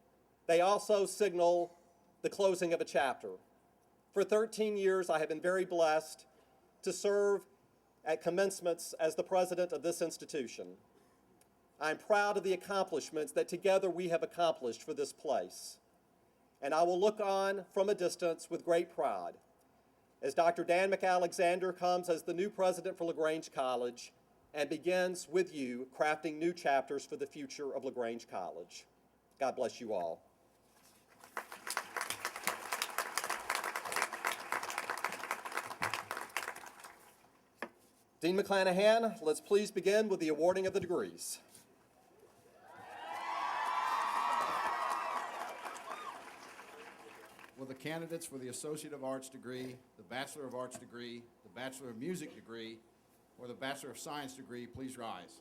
they also signal the closing of a chapter. For 13 years, I have been very blessed to serve at commencements as the president of this institution. I'm proud of the accomplishments that together we have accomplished for this place. And I will look on from a distance with great pride as Dr. Dan McAlexander comes as the new president for LaGrange College and begins with you crafting new chapters for the future of LaGrange College. God bless you all. Dean McClanahan, let's please begin with the awarding of the degrees. Will the candidates for the Associate of Arts degree, the Bachelor of Arts degree, the Bachelor of Music degree, or the Bachelor of Science degree please rise?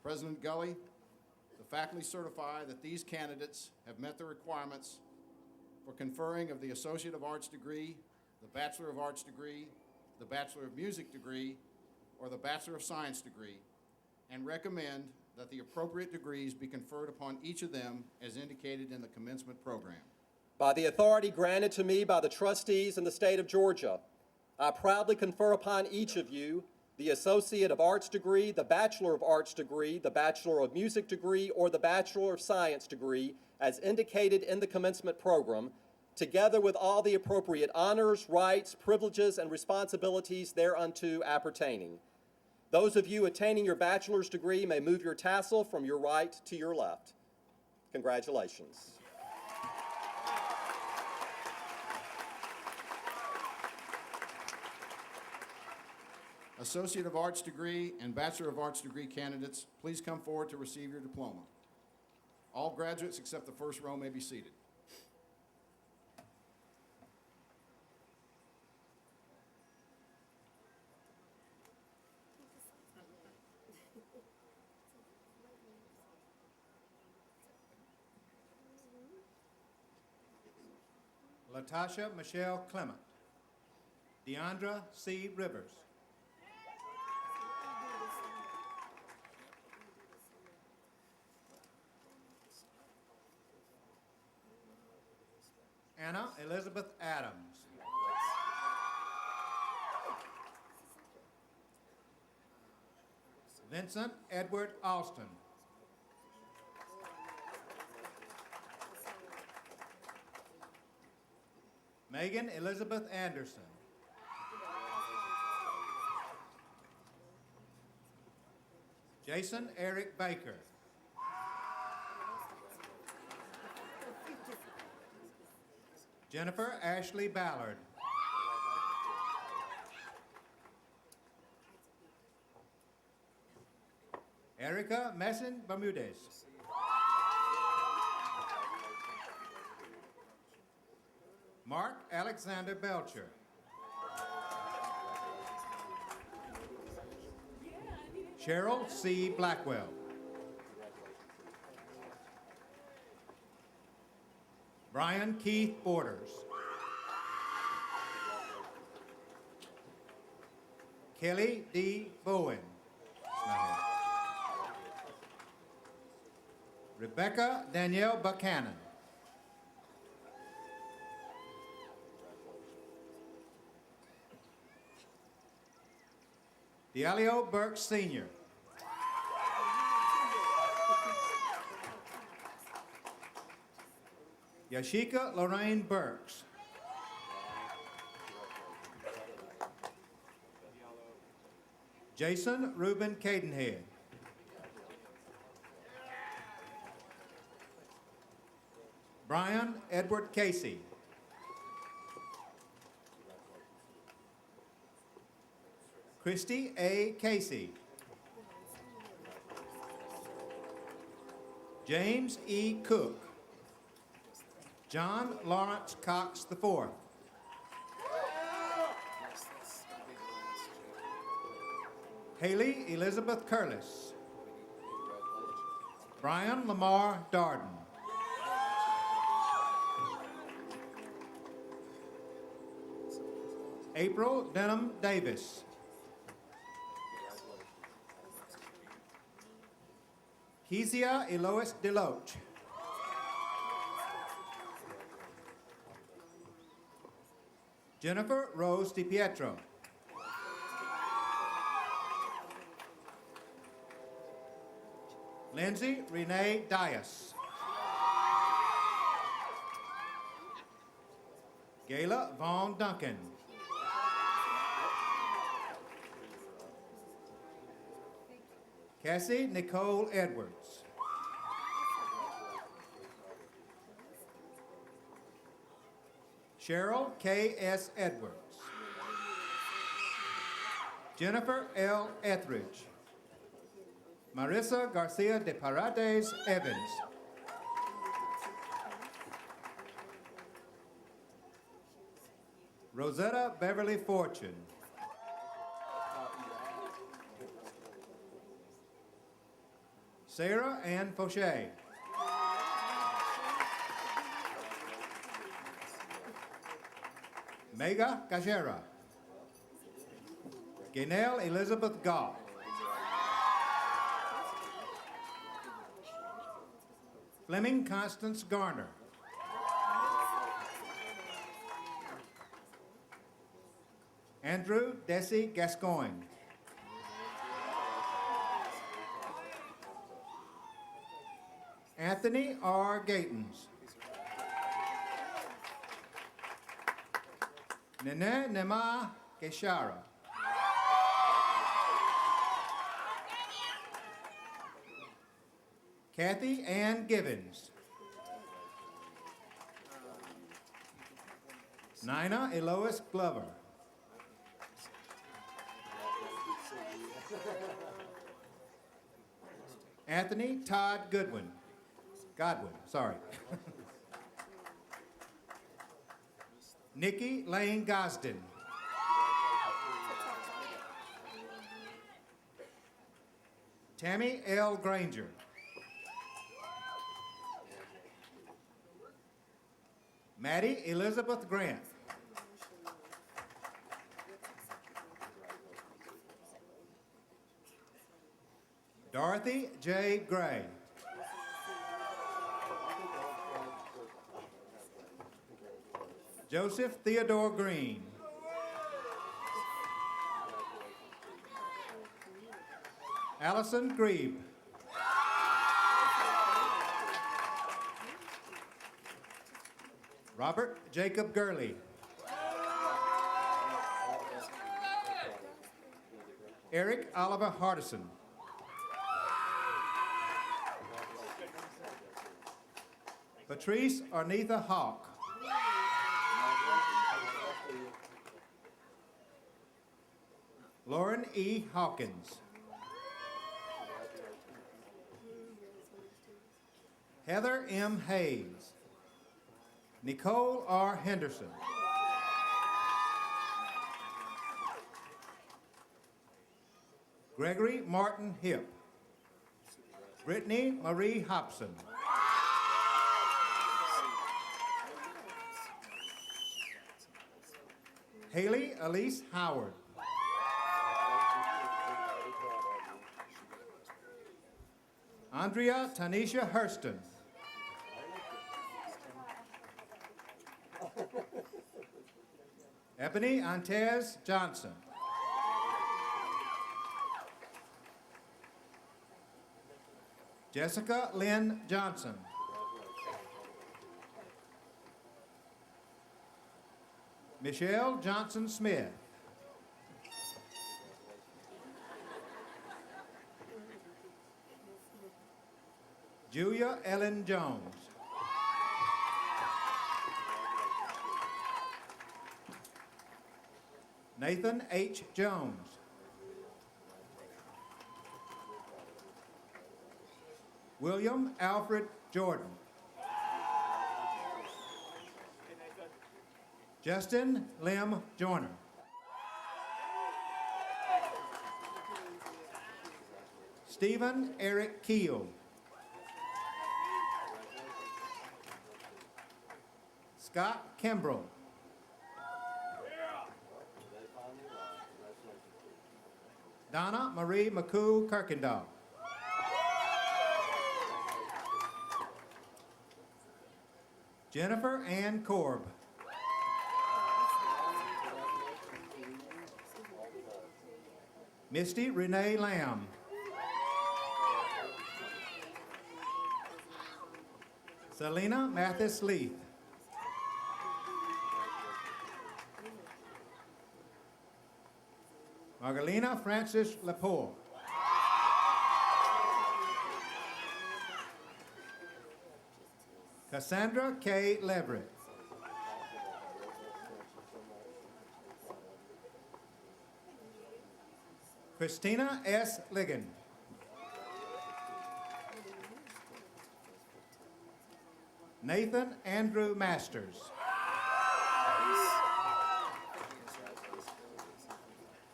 President Gully, the faculty certify that these candidates have met the requirements for conferring of the Associate of Arts degree, the Bachelor of Arts degree, the Bachelor of Music degree, or the Bachelor of Science degree, and recommend that the appropriate degrees be conferred upon each of them as indicated in the commencement program. By the authority granted to me by the trustees in the state of Georgia, I proudly confer upon each of you the Associate of Arts degree, the Bachelor of Arts degree, the Bachelor of Music degree, or the Bachelor of Science degree as indicated in the commencement program, together with all the appropriate honors, rights, privileges, and responsibilities thereunto appertaining. Those of you attaining your bachelor's degree may move your tassel from your right to your left. Congratulations. Associate of Arts degree and Bachelor of Arts degree candidates, please come forward to receive your diploma. All graduates except the first row may be seated. Latasha Michelle Clement. Deandra C. Rivers. Anna Elizabeth Adams. Vincent Edward Alston. Megan Elizabeth Anderson. Jason Eric Baker. Jennifer Ashley Ballard. Erica Messin Bermudez. Mark Alexander Belcher. Cheryl C. Blackwell. Brian Keith Borders. Kelly D. Bowen. Rebecca Danielle Buchanan. Dialio Burke Sr. Yashika Lorraine Burks. Jason Reuben Cadenhead. Brian Edward Casey. Christy A. Casey. James E. Cook. John Lawrence Cox IV. Haley Elizabeth Curlis. Brian Lamar Darden. April Denham Davis. Kezia Elois Deloach. Jennifer Rose DiPietro. Lindsay Renee Dias. Gayla Vaughn Duncan. Cassie Nicole Edwards. Cheryl K.S. Edwards. Jennifer L. Etheridge. Marissa Garcia de Paredes Evans. Rosetta Beverly Fortune. Sarah Ann Fauché. Mega Cajera. Gaynell Elizabeth Goff. Fleming Constance Garner. Andrew Desi Gascoigne. Anthony R. Gatens. Nene Nema Geshara. Kathy Ann Gibbons. Nina Elois Glover. Anthony Todd Godwin, sorry. Nikki Lane Gosden. Tammy L. Granger. Maddie Elizabeth Grant. Dorothy J. Gray. Joseph Theodore Green. Allison Grebe. Robert Jacob Gurley. Eric Oliver Hardison. Patrice Arnitha Hawk. Lauren E. Hawkins. Heather M. Hayes. Nicole R. Henderson. Gregory Martin Hipp. Brittany Marie Hobson. Haley Elise Howard. Andrea Tanisha Hurston. Ebony Antez Johnson. Jessica Lynn Johnson. Michelle Johnson Smith. Julia Ellen Jones. Nathan H. Jones. William Alfred Jordan. Justin Lim Joyner. Stephen Eric Keel. Scott Kimbrell. Donna Marie McCoo Kirkendall. Jennifer Ann Korb. Misty Renee Lamb. Selena Mathis Leith. Margalina Francis Lepore. Cassandra K. Leverett. Christina S. Ligon. Nathan Andrew Masters.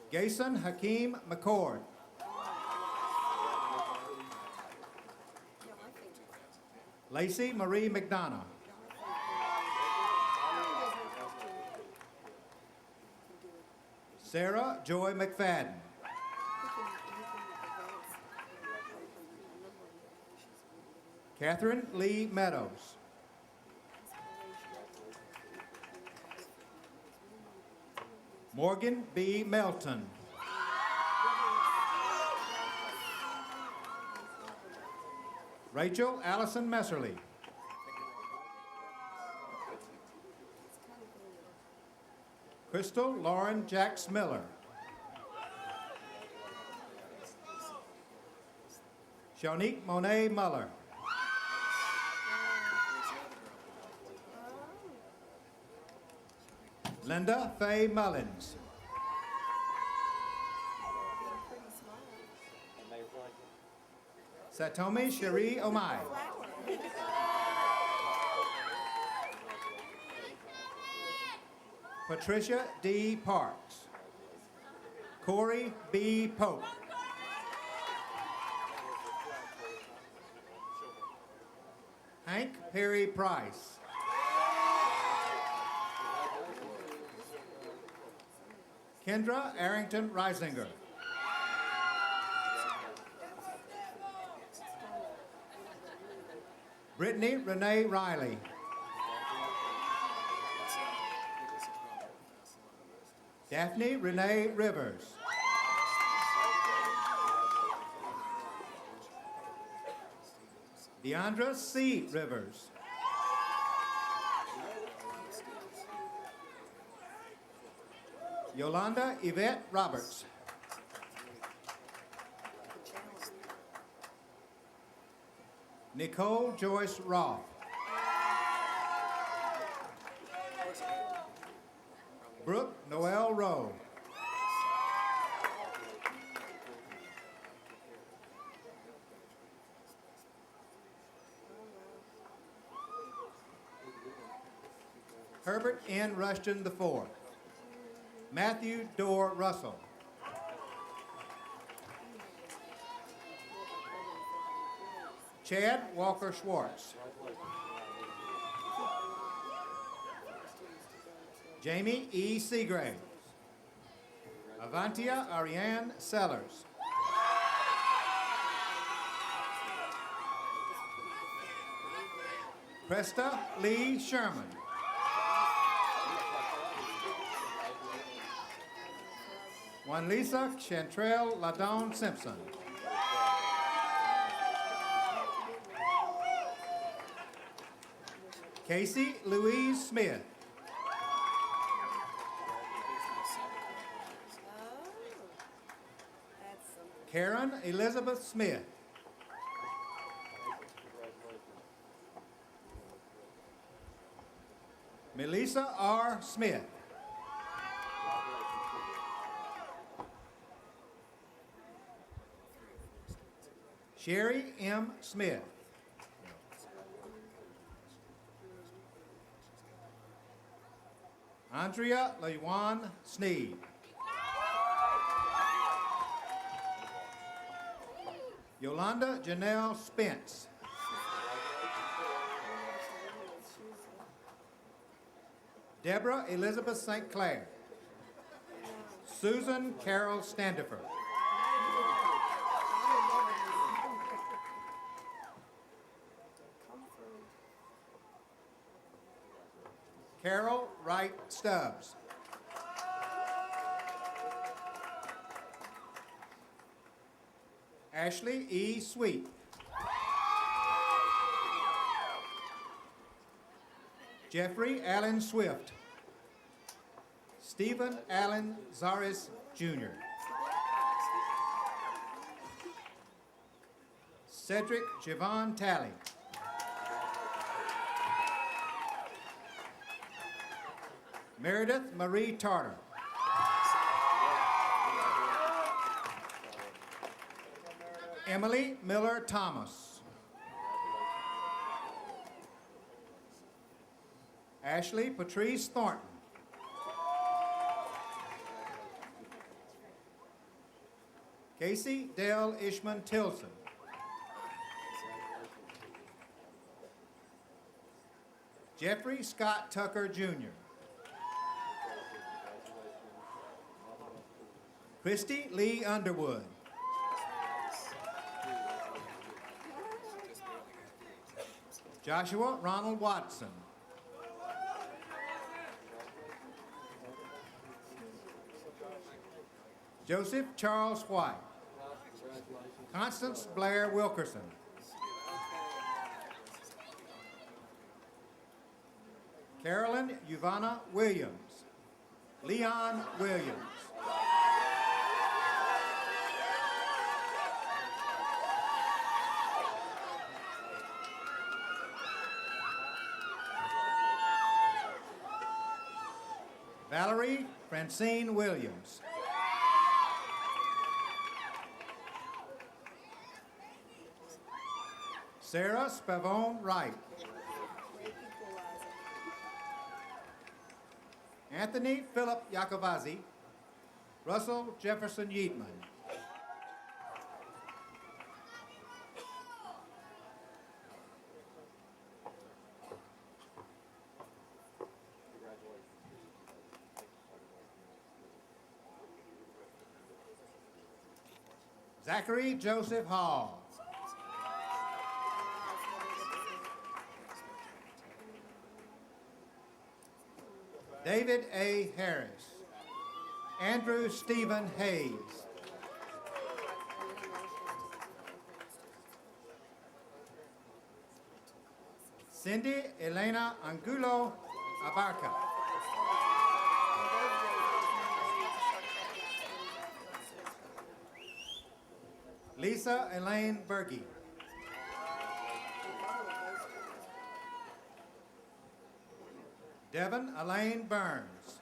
Gason Hakeem McCord. Lacey Marie McDonough. Sarah Joy McFadden. Catherine Lee Meadows. Morgan B. Melton. Rachel Allison Messerly. Crystal Lauren Jax Miller. Shonique Monet Muller. Linda Faye Mullins. Satomi Cherie Omai. Patricia D. Parks. Corey B. Pope. Hank Perry Price. Kendra Arrington Reisinger. Brittany Renee Riley. Daphne Renee Rivers. Deandra C. Rivers. Yolanda Yvette Roberts. Nicole Joyce Roth. Brooke Noel Rowe. Herbert N. Rushton IV. Matthew Dorr Russell. Chad Walker Schwartz. Jamie E. Seagrave. Avantia Ariane Sellers. Presta Lee Sherman. Juan Lisa Chantrell Ladone Simpson. Casey Louise Smith. Karen Elizabeth Smith. Melissa R. Smith. Sherry M. Smith. Andrea Lewan Sneed. Yolanda Janelle Spence. Deborah Elizabeth St. Clair. Susan Carol Standifer. Carol Wright Stubbs. Ashley E. Sweet. Jeffrey Allen Swift. Stephen Allen Zaris, Jr. Cedric Javon Talley. Meredith Marie Tarter. Emily Miller Thomas. Ashley Patrice Thornton. Casey Dale Ishman Tilson. Jeffrey Scott Tucker, Jr. Christy Lee Underwood. Joshua Ronald Watson. Joseph Charles White. Constance Blair Wilkerson. Carolyn Ivana Williams. Leon Williams. Valerie Francine Williams. Sarah Spavone Wright. Anthony Philip Yakovazzi. Russell Jefferson Yeatman. Zachary Joseph Hall. David A. Harris. Andrew Stephen Hayes. Cindy Elena Angulo Abarca. Lisa Elaine Berge. Devin Elaine Burns.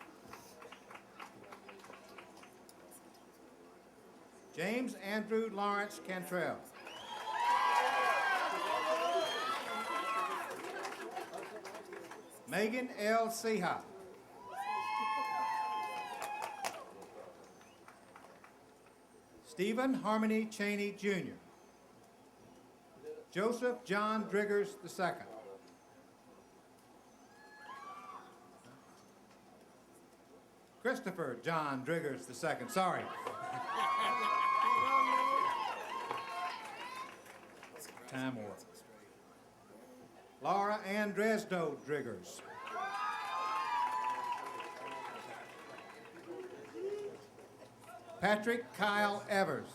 James Andrew Lawrence Cantrell. Megan L. Seha. Stephen Harmony Cheney, Jr. Joseph John Driggers II. Christopher John Driggers II, sorry. Time warp. Laura Ann Dresdo Driggers. Patrick Kyle Evers.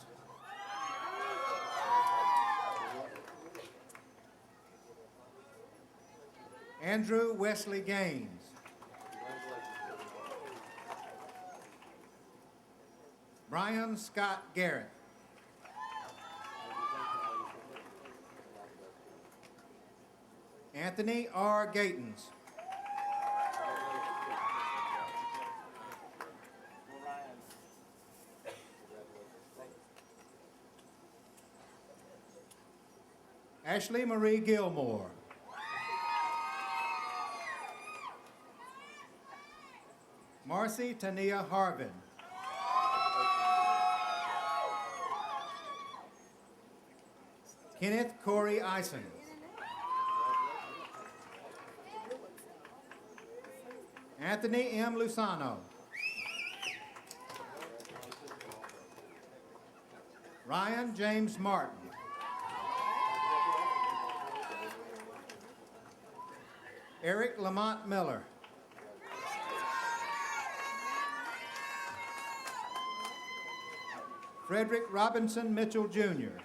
Andrew Wesley Gaines. Brian Scott Garrett. Anthony R. Gatens. Ashley Marie Gilmore. Marcy Tania Harvin. Kenneth Corey Eisen. Anthony M. Lusano. Ryan James Martin. Eric Lamont Miller. Frederick Robinson Mitchell, Jr.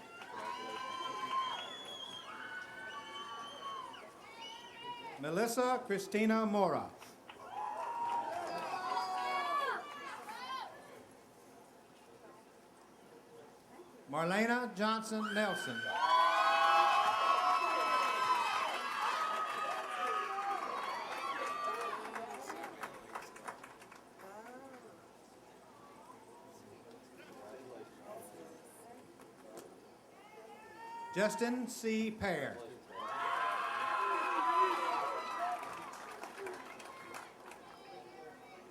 Melissa Christina Mora. Marlena Johnson Nelson. Justin C. Pear.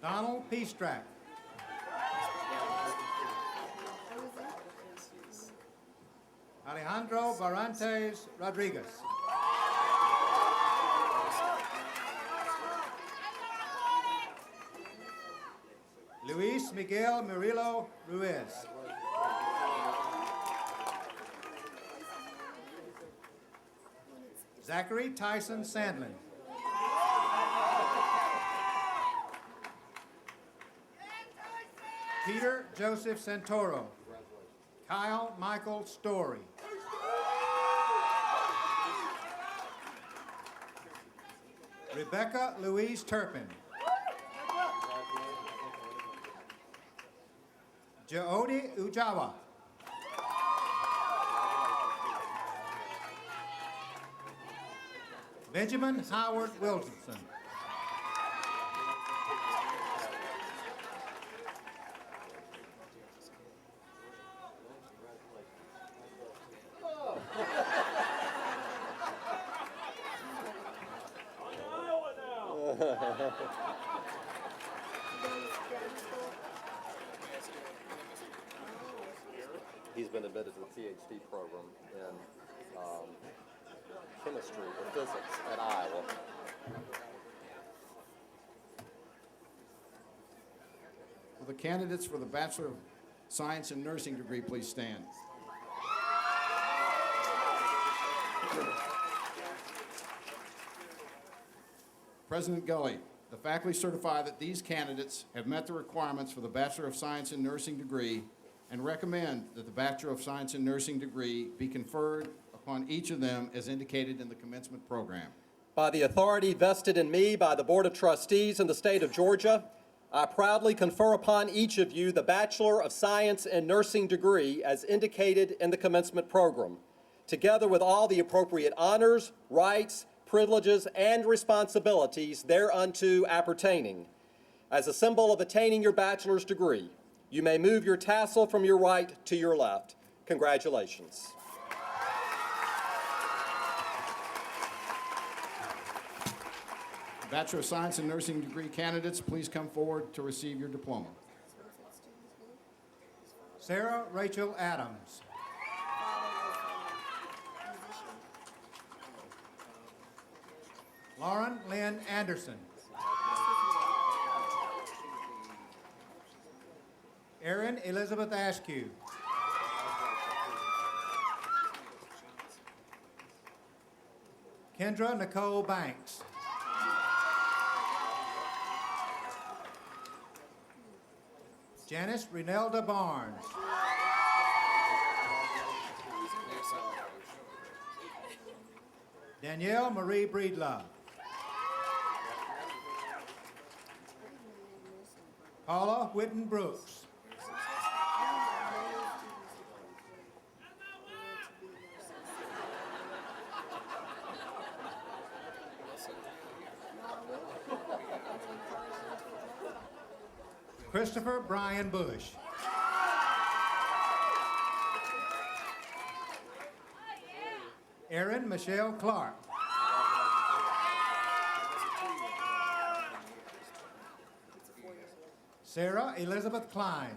Donald P. Strack. Alejandro Barantes Rodriguez. Luis Miguel Murillo Ruiz. Zachary Tyson Sandlin. Peter Joseph Santoro. Kyle Michael Story. Rebecca Louise Turpin. Jodi Ujawa. Benjamin Howard Wilson. He's been admitted to the PhD program in chemistry or physics at Iowa. Will the candidates for the Bachelor of Science in Nursing degree please stand? President Gully, the faculty certify that these candidates have met the requirements for the Bachelor of Science in Nursing degree and recommend that the Bachelor of Science in Nursing degree be conferred upon each of them as indicated in the commencement program. By the authority vested in me by the Board of Trustees in the state of Georgia, I proudly confer upon each of you the Bachelor of Science in Nursing degree as indicated in the commencement program, together with all the appropriate honors, rights, privileges, and responsibilities thereunto appertaining. As a symbol of attaining your bachelor's degree, you may move your tassel from your right to your left. Congratulations. Bachelor of Science in Nursing degree candidates, please come forward to receive your diploma. Sarah Rachel Adams. Lauren Lynn Anderson. Erin Elizabeth Askew. Kendra Nicole Banks. Janice Renelda Barnes. Danielle Marie Breedlove. Paula Whitten Brooks. Christopher Brian Bush. Erin Michelle Clark. Sarah Elizabeth Klein.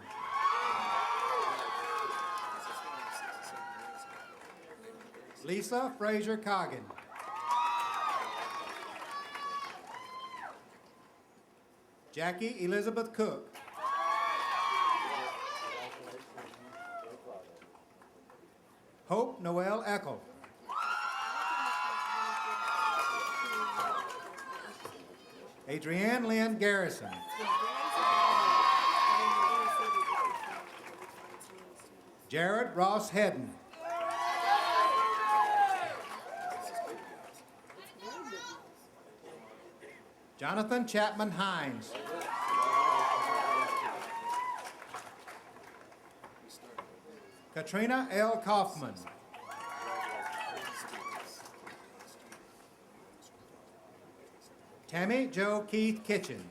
Lisa Frazier Coggin. Jackie Elizabeth Cook. Hope Noel Eckel. Adrienne Lynn Garrison. Jared Ross Hedden. Jonathan Chapman Hines. Katrina L. Kaufman. Tammy Jo Keith Kitchen.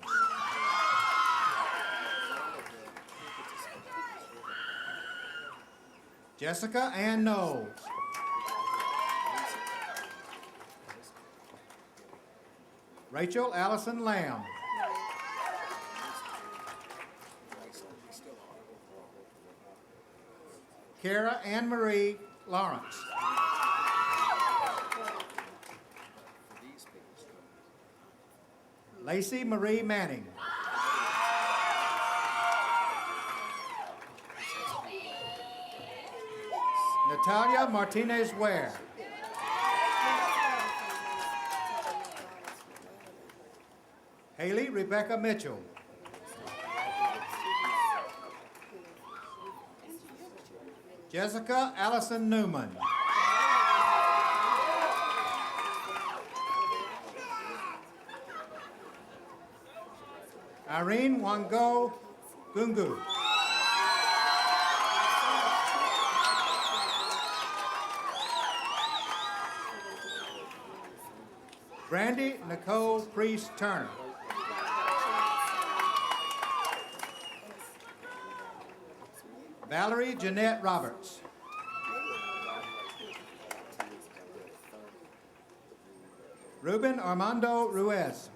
Jessica Ann Knowles. Rachel Allison Lamb. Kara Ann Marie Lawrence. Lacey Marie Manning. Natalia Martinez Ware. Haley Rebecca Mitchell. Jessica Allison Newman. Irene Wango Gungu. Brandy Nicole Priest Turner. Valerie Jeanette Roberts. Ruben Armando Ruiz.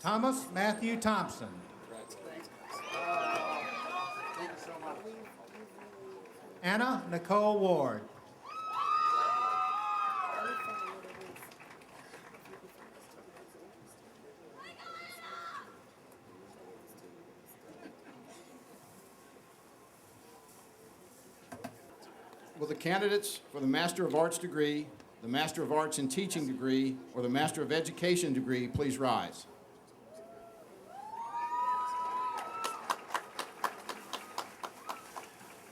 Thomas Matthew Thompson. Anna Nicole Ward. Will the candidates for the Master of Arts degree, the Master of Arts in Teaching degree, or the Master of Education degree please rise?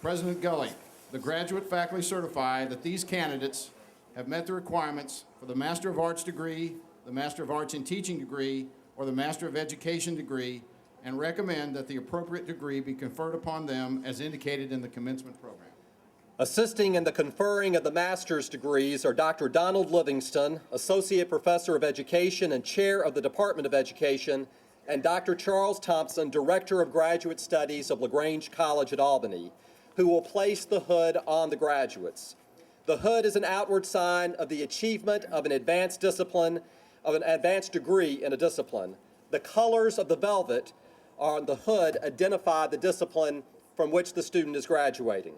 President Gully, the graduate faculty certify that these candidates have met the requirements for the Master of Arts degree, the Master of Arts in Teaching degree, or the Master of Education degree, and recommend that the appropriate degree be conferred upon them as indicated in the commencement program. Assisting in the conferring of the master's degrees are Dr. Donald Livingston, Associate Professor of Education and Chair of the Department of Education, and Dr. Charles Thompson, Director of Graduate Studies of LaGrange College at Albany, who will place the hood on the graduates. The hood is an outward sign of the achievement of an advanced discipline, of an advanced degree in a discipline. The colors of the velvet on the hood identify the discipline from which the student is graduating.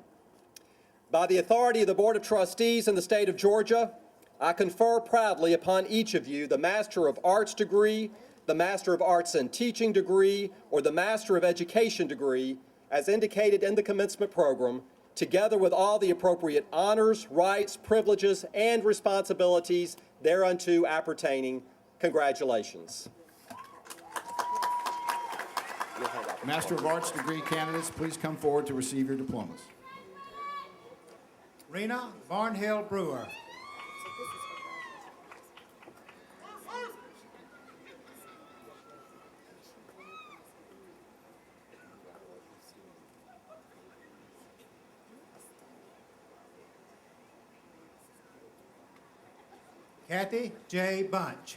By the authority of the Board of Trustees in the state of Georgia, I confer proudly upon each of you the Master of Arts degree, the Master of Arts in Teaching degree, or the Master of Education degree, as indicated in the commencement program, together with all the appropriate honors, rights, privileges, and responsibilities thereunto appertaining. Congratulations. Master of Arts degree candidates, please come forward to receive your diplomas. Rena Barnhill Brewer. Kathy J. Bunch.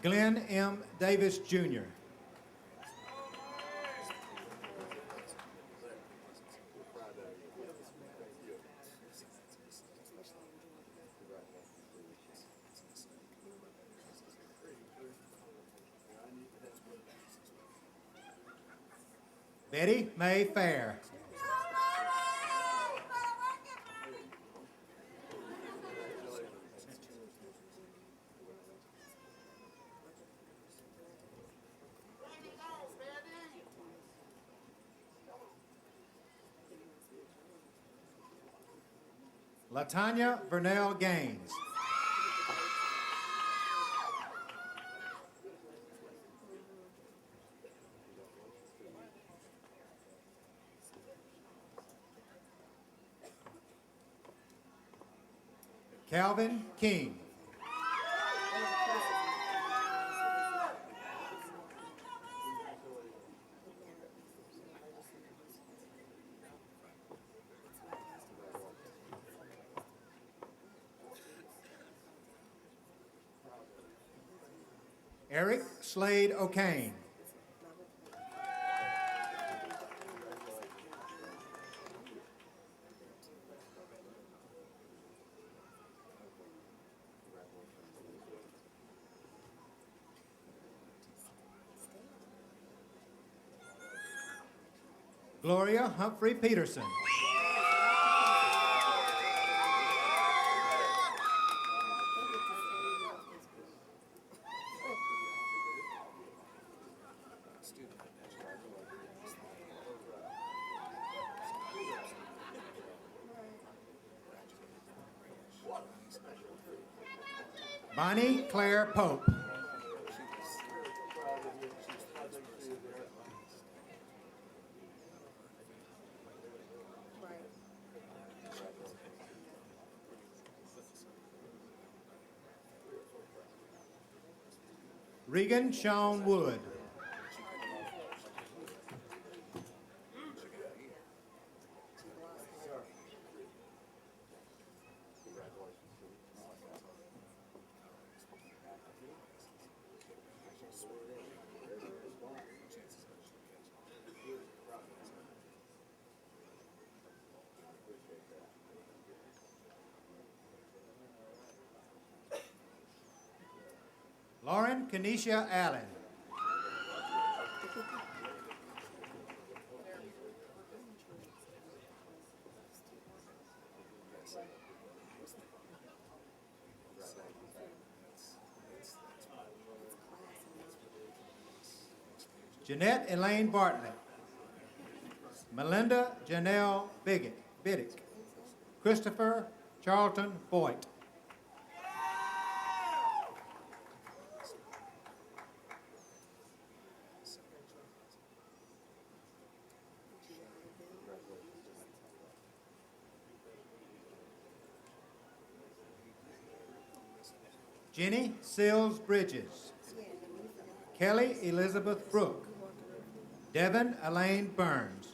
Glenn M. Davis, Jr. Betty May Fair. Latanya Vernell Gaines. Calvin King. Eric Slade O'Kane. Gloria Humphrey Peterson. Bonnie Claire Pope. Regan Shawn Wood. Lauren Kenesha Allen. Jeanette Elaine Bartlett. Melinda Janelle Biddick. Christopher Charlton Boyd. Jenny Sills Bridges. Kelly Elizabeth Brooke. Devin Elaine Burns.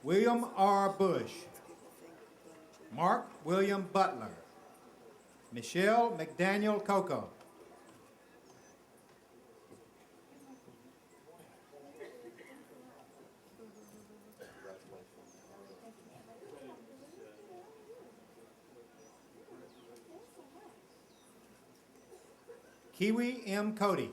William R. Bush. Mark William Butler. Michelle McDaniel Coco. Kiwi M. Cody.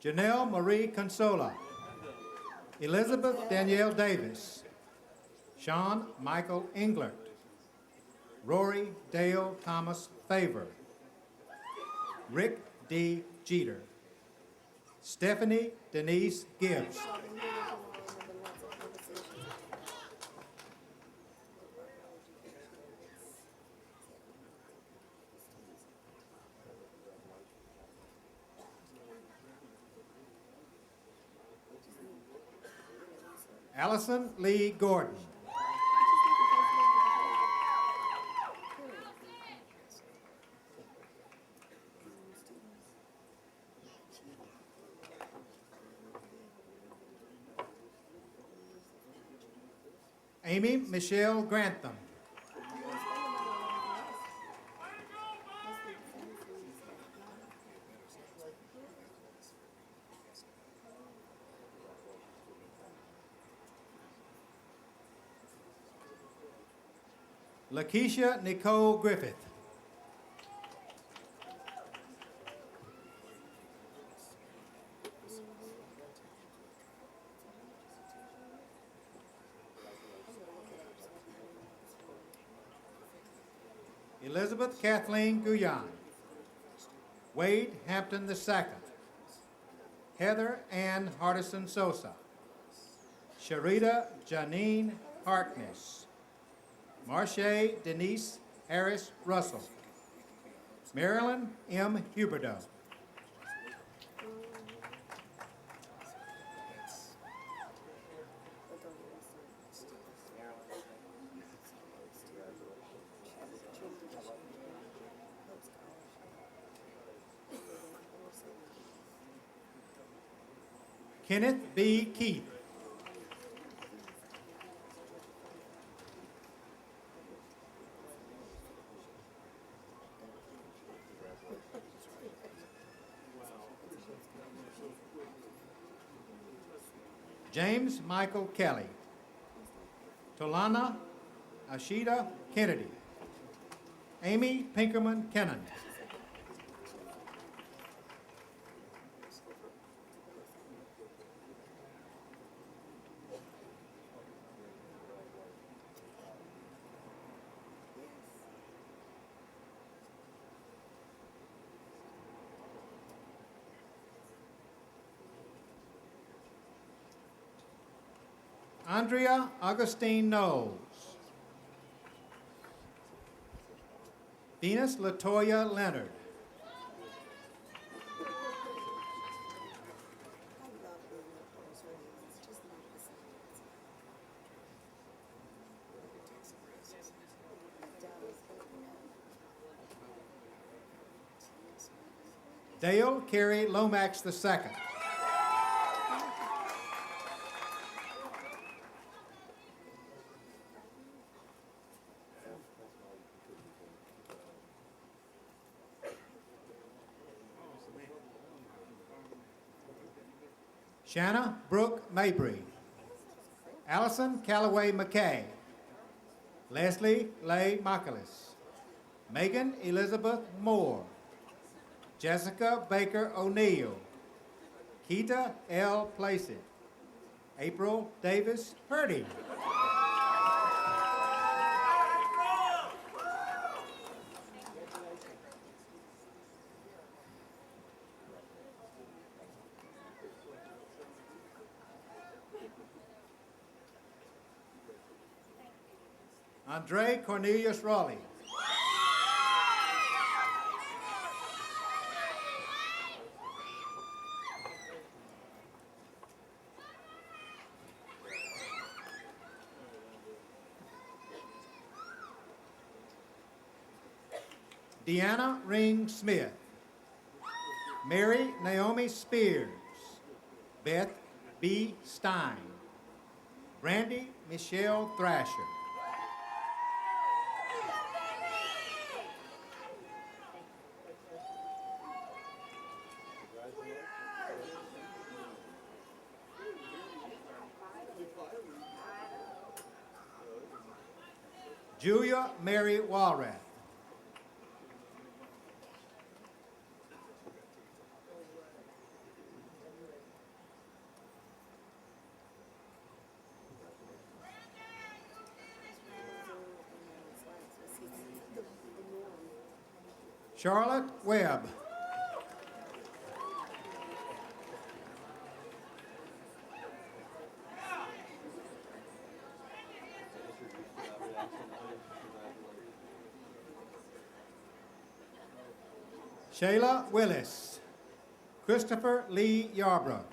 Janelle Marie Consola. Elizabeth Danielle Davis. Sean Michael Englert. Rory Dale Thomas Favor. Rick D. Jeter. Stephanie Denise Gibbs. Allison Lee Gordon. Amy Michelle Grantham. Lakeisha Nicole Griffith. Elizabeth Kathleen Guyan. Wade Hampton II. Heather Ann Hardison Sosa. Sharita Janine Harkness. Marche Denise Harris Russell. Marilyn M. Huberdeau. Kenneth B. Keith. James Michael Kelly. Tolana Ashita Kennedy. Amy Pinkerman Kennan. Andrea Augustine Knowles. Venus Latoya Leonard. Dale Carey Lomax II. Shanna Brooke Mabry. Allison Callaway McKay. Leslie Leigh Michaelis. Megan Elizabeth Moore. Jessica Baker O'Neill. Keita L. Placid. April Davis Purdy. Andre Cornelius Raleigh. Deanna Ring Smith. Mary Naomi Spears. Beth B. Stein. Brandy Michelle Thrasher. Julia Mary Walrath. Charlotte Webb. Shayla Willis. Christopher Lee Yarbrough.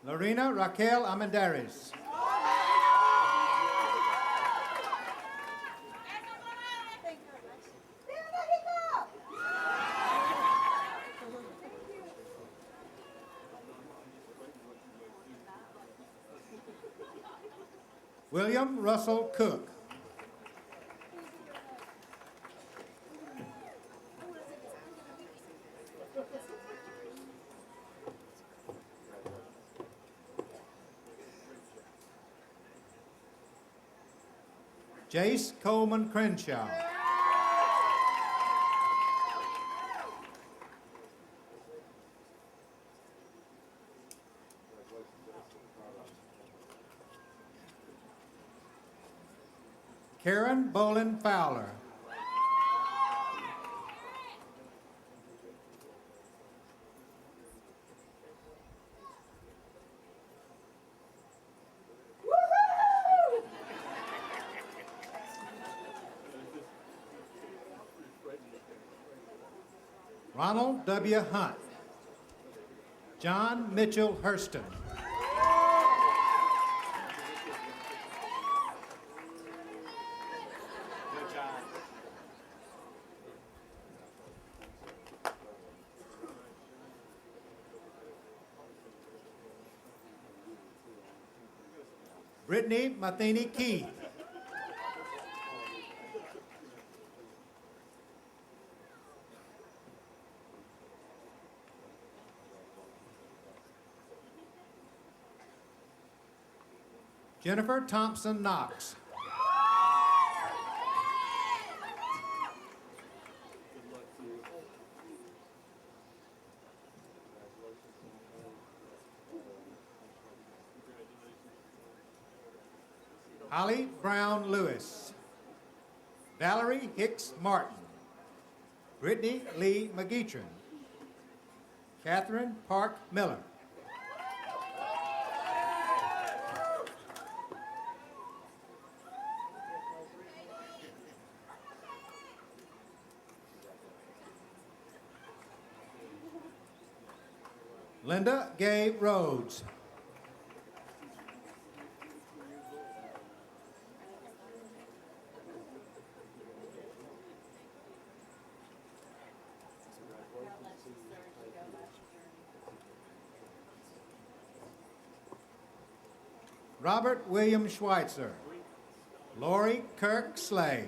Lorena Raquel Amendares. William Russell Cook. Jace Coleman Crenshaw. Karen Bolin Fowler. Ronald W. Hunt. John Mitchell Hurston. Brittany Matheny Keith. Jennifer Thompson Knox. Holly Brown Lewis. Valerie Hicks Martin. Brittany Lee McGeetron. Catherine Park Miller. Linda Gay Rhodes. Robert William Schweitzer. Lori Kirk Slay.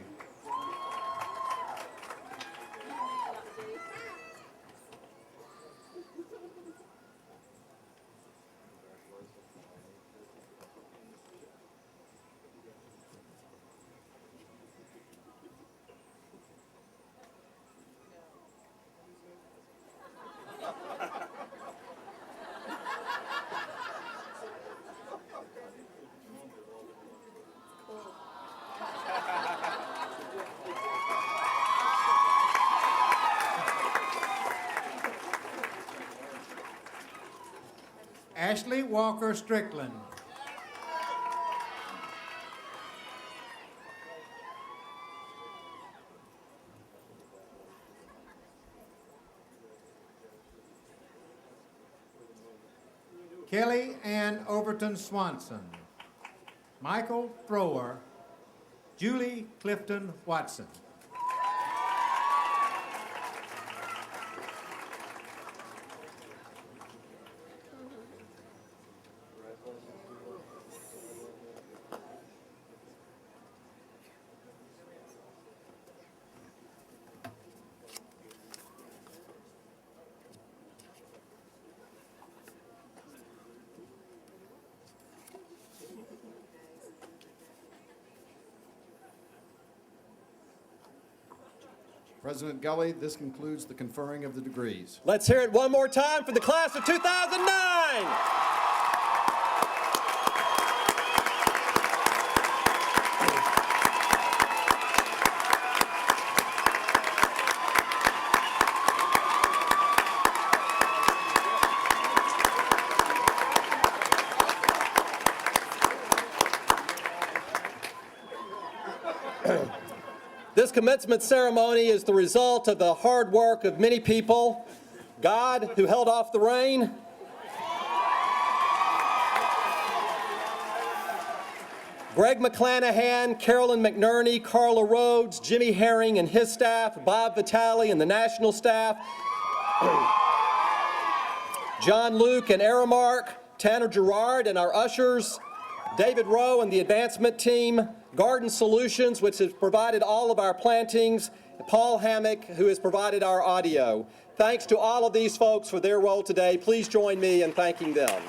Ashley Walker Strickland. Kelly Ann Overton Swanson. Michael Thrower. Julie Clifton Watson. President Gully, this concludes the conferring of the degrees. Let's hear it one more time for the class of 2009. This commencement ceremony is the result of the hard work of many people, God, who held off the rain, Greg McClanahan, Carolyn McNerney, Carla Rhodes, Jimmy Herring and his staff, Bob Vitale and the national staff, John Luke and Aramark, Tanner Gerard and our ushers, David Rowe and the advancement team, Garden Solutions, which has provided all of our plantings, Paul Hammock, who has provided our audio. Thanks to all of these folks for their role today. Please join me in thanking them.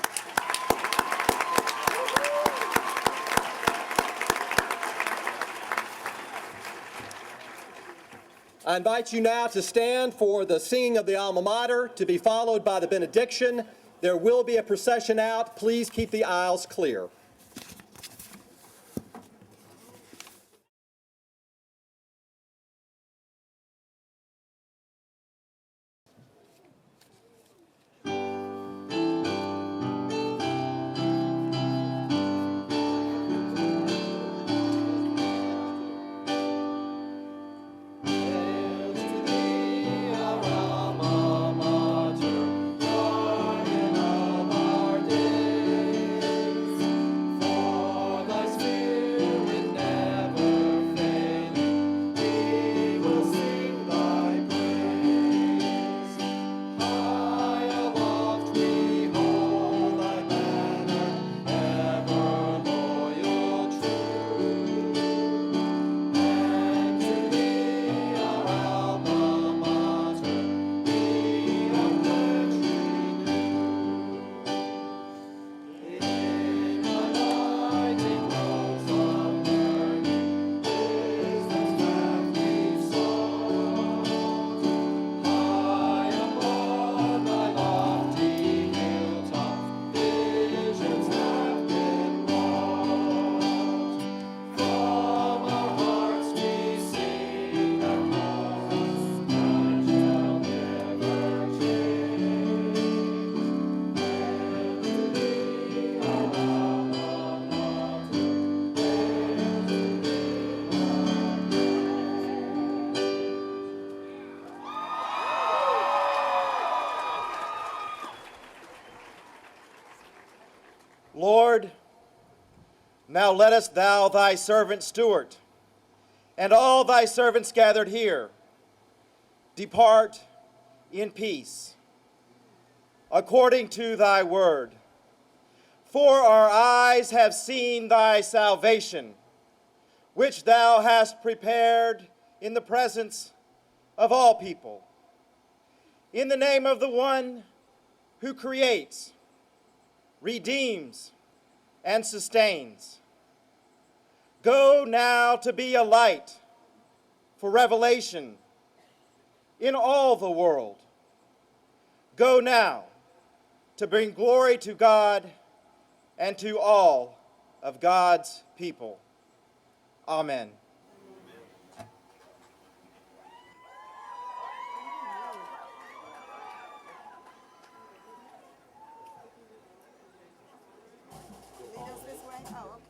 I invite you now to stand for the singing of the alma mater, to be followed by the benediction. There will be a procession out. Please keep the aisles clear. Lord, now lettest thou thy servant Stuart and all thy servants gathered here depart in peace, according to thy word. For our eyes have seen thy salvation, which thou hast prepared in the presence of all people. In the name of the one who creates, redeems, and sustains. Go now to be a light for revelation in all the world. Go now to bring glory to God and to all of God's people. Amen. Lead us this way? Oh, okay.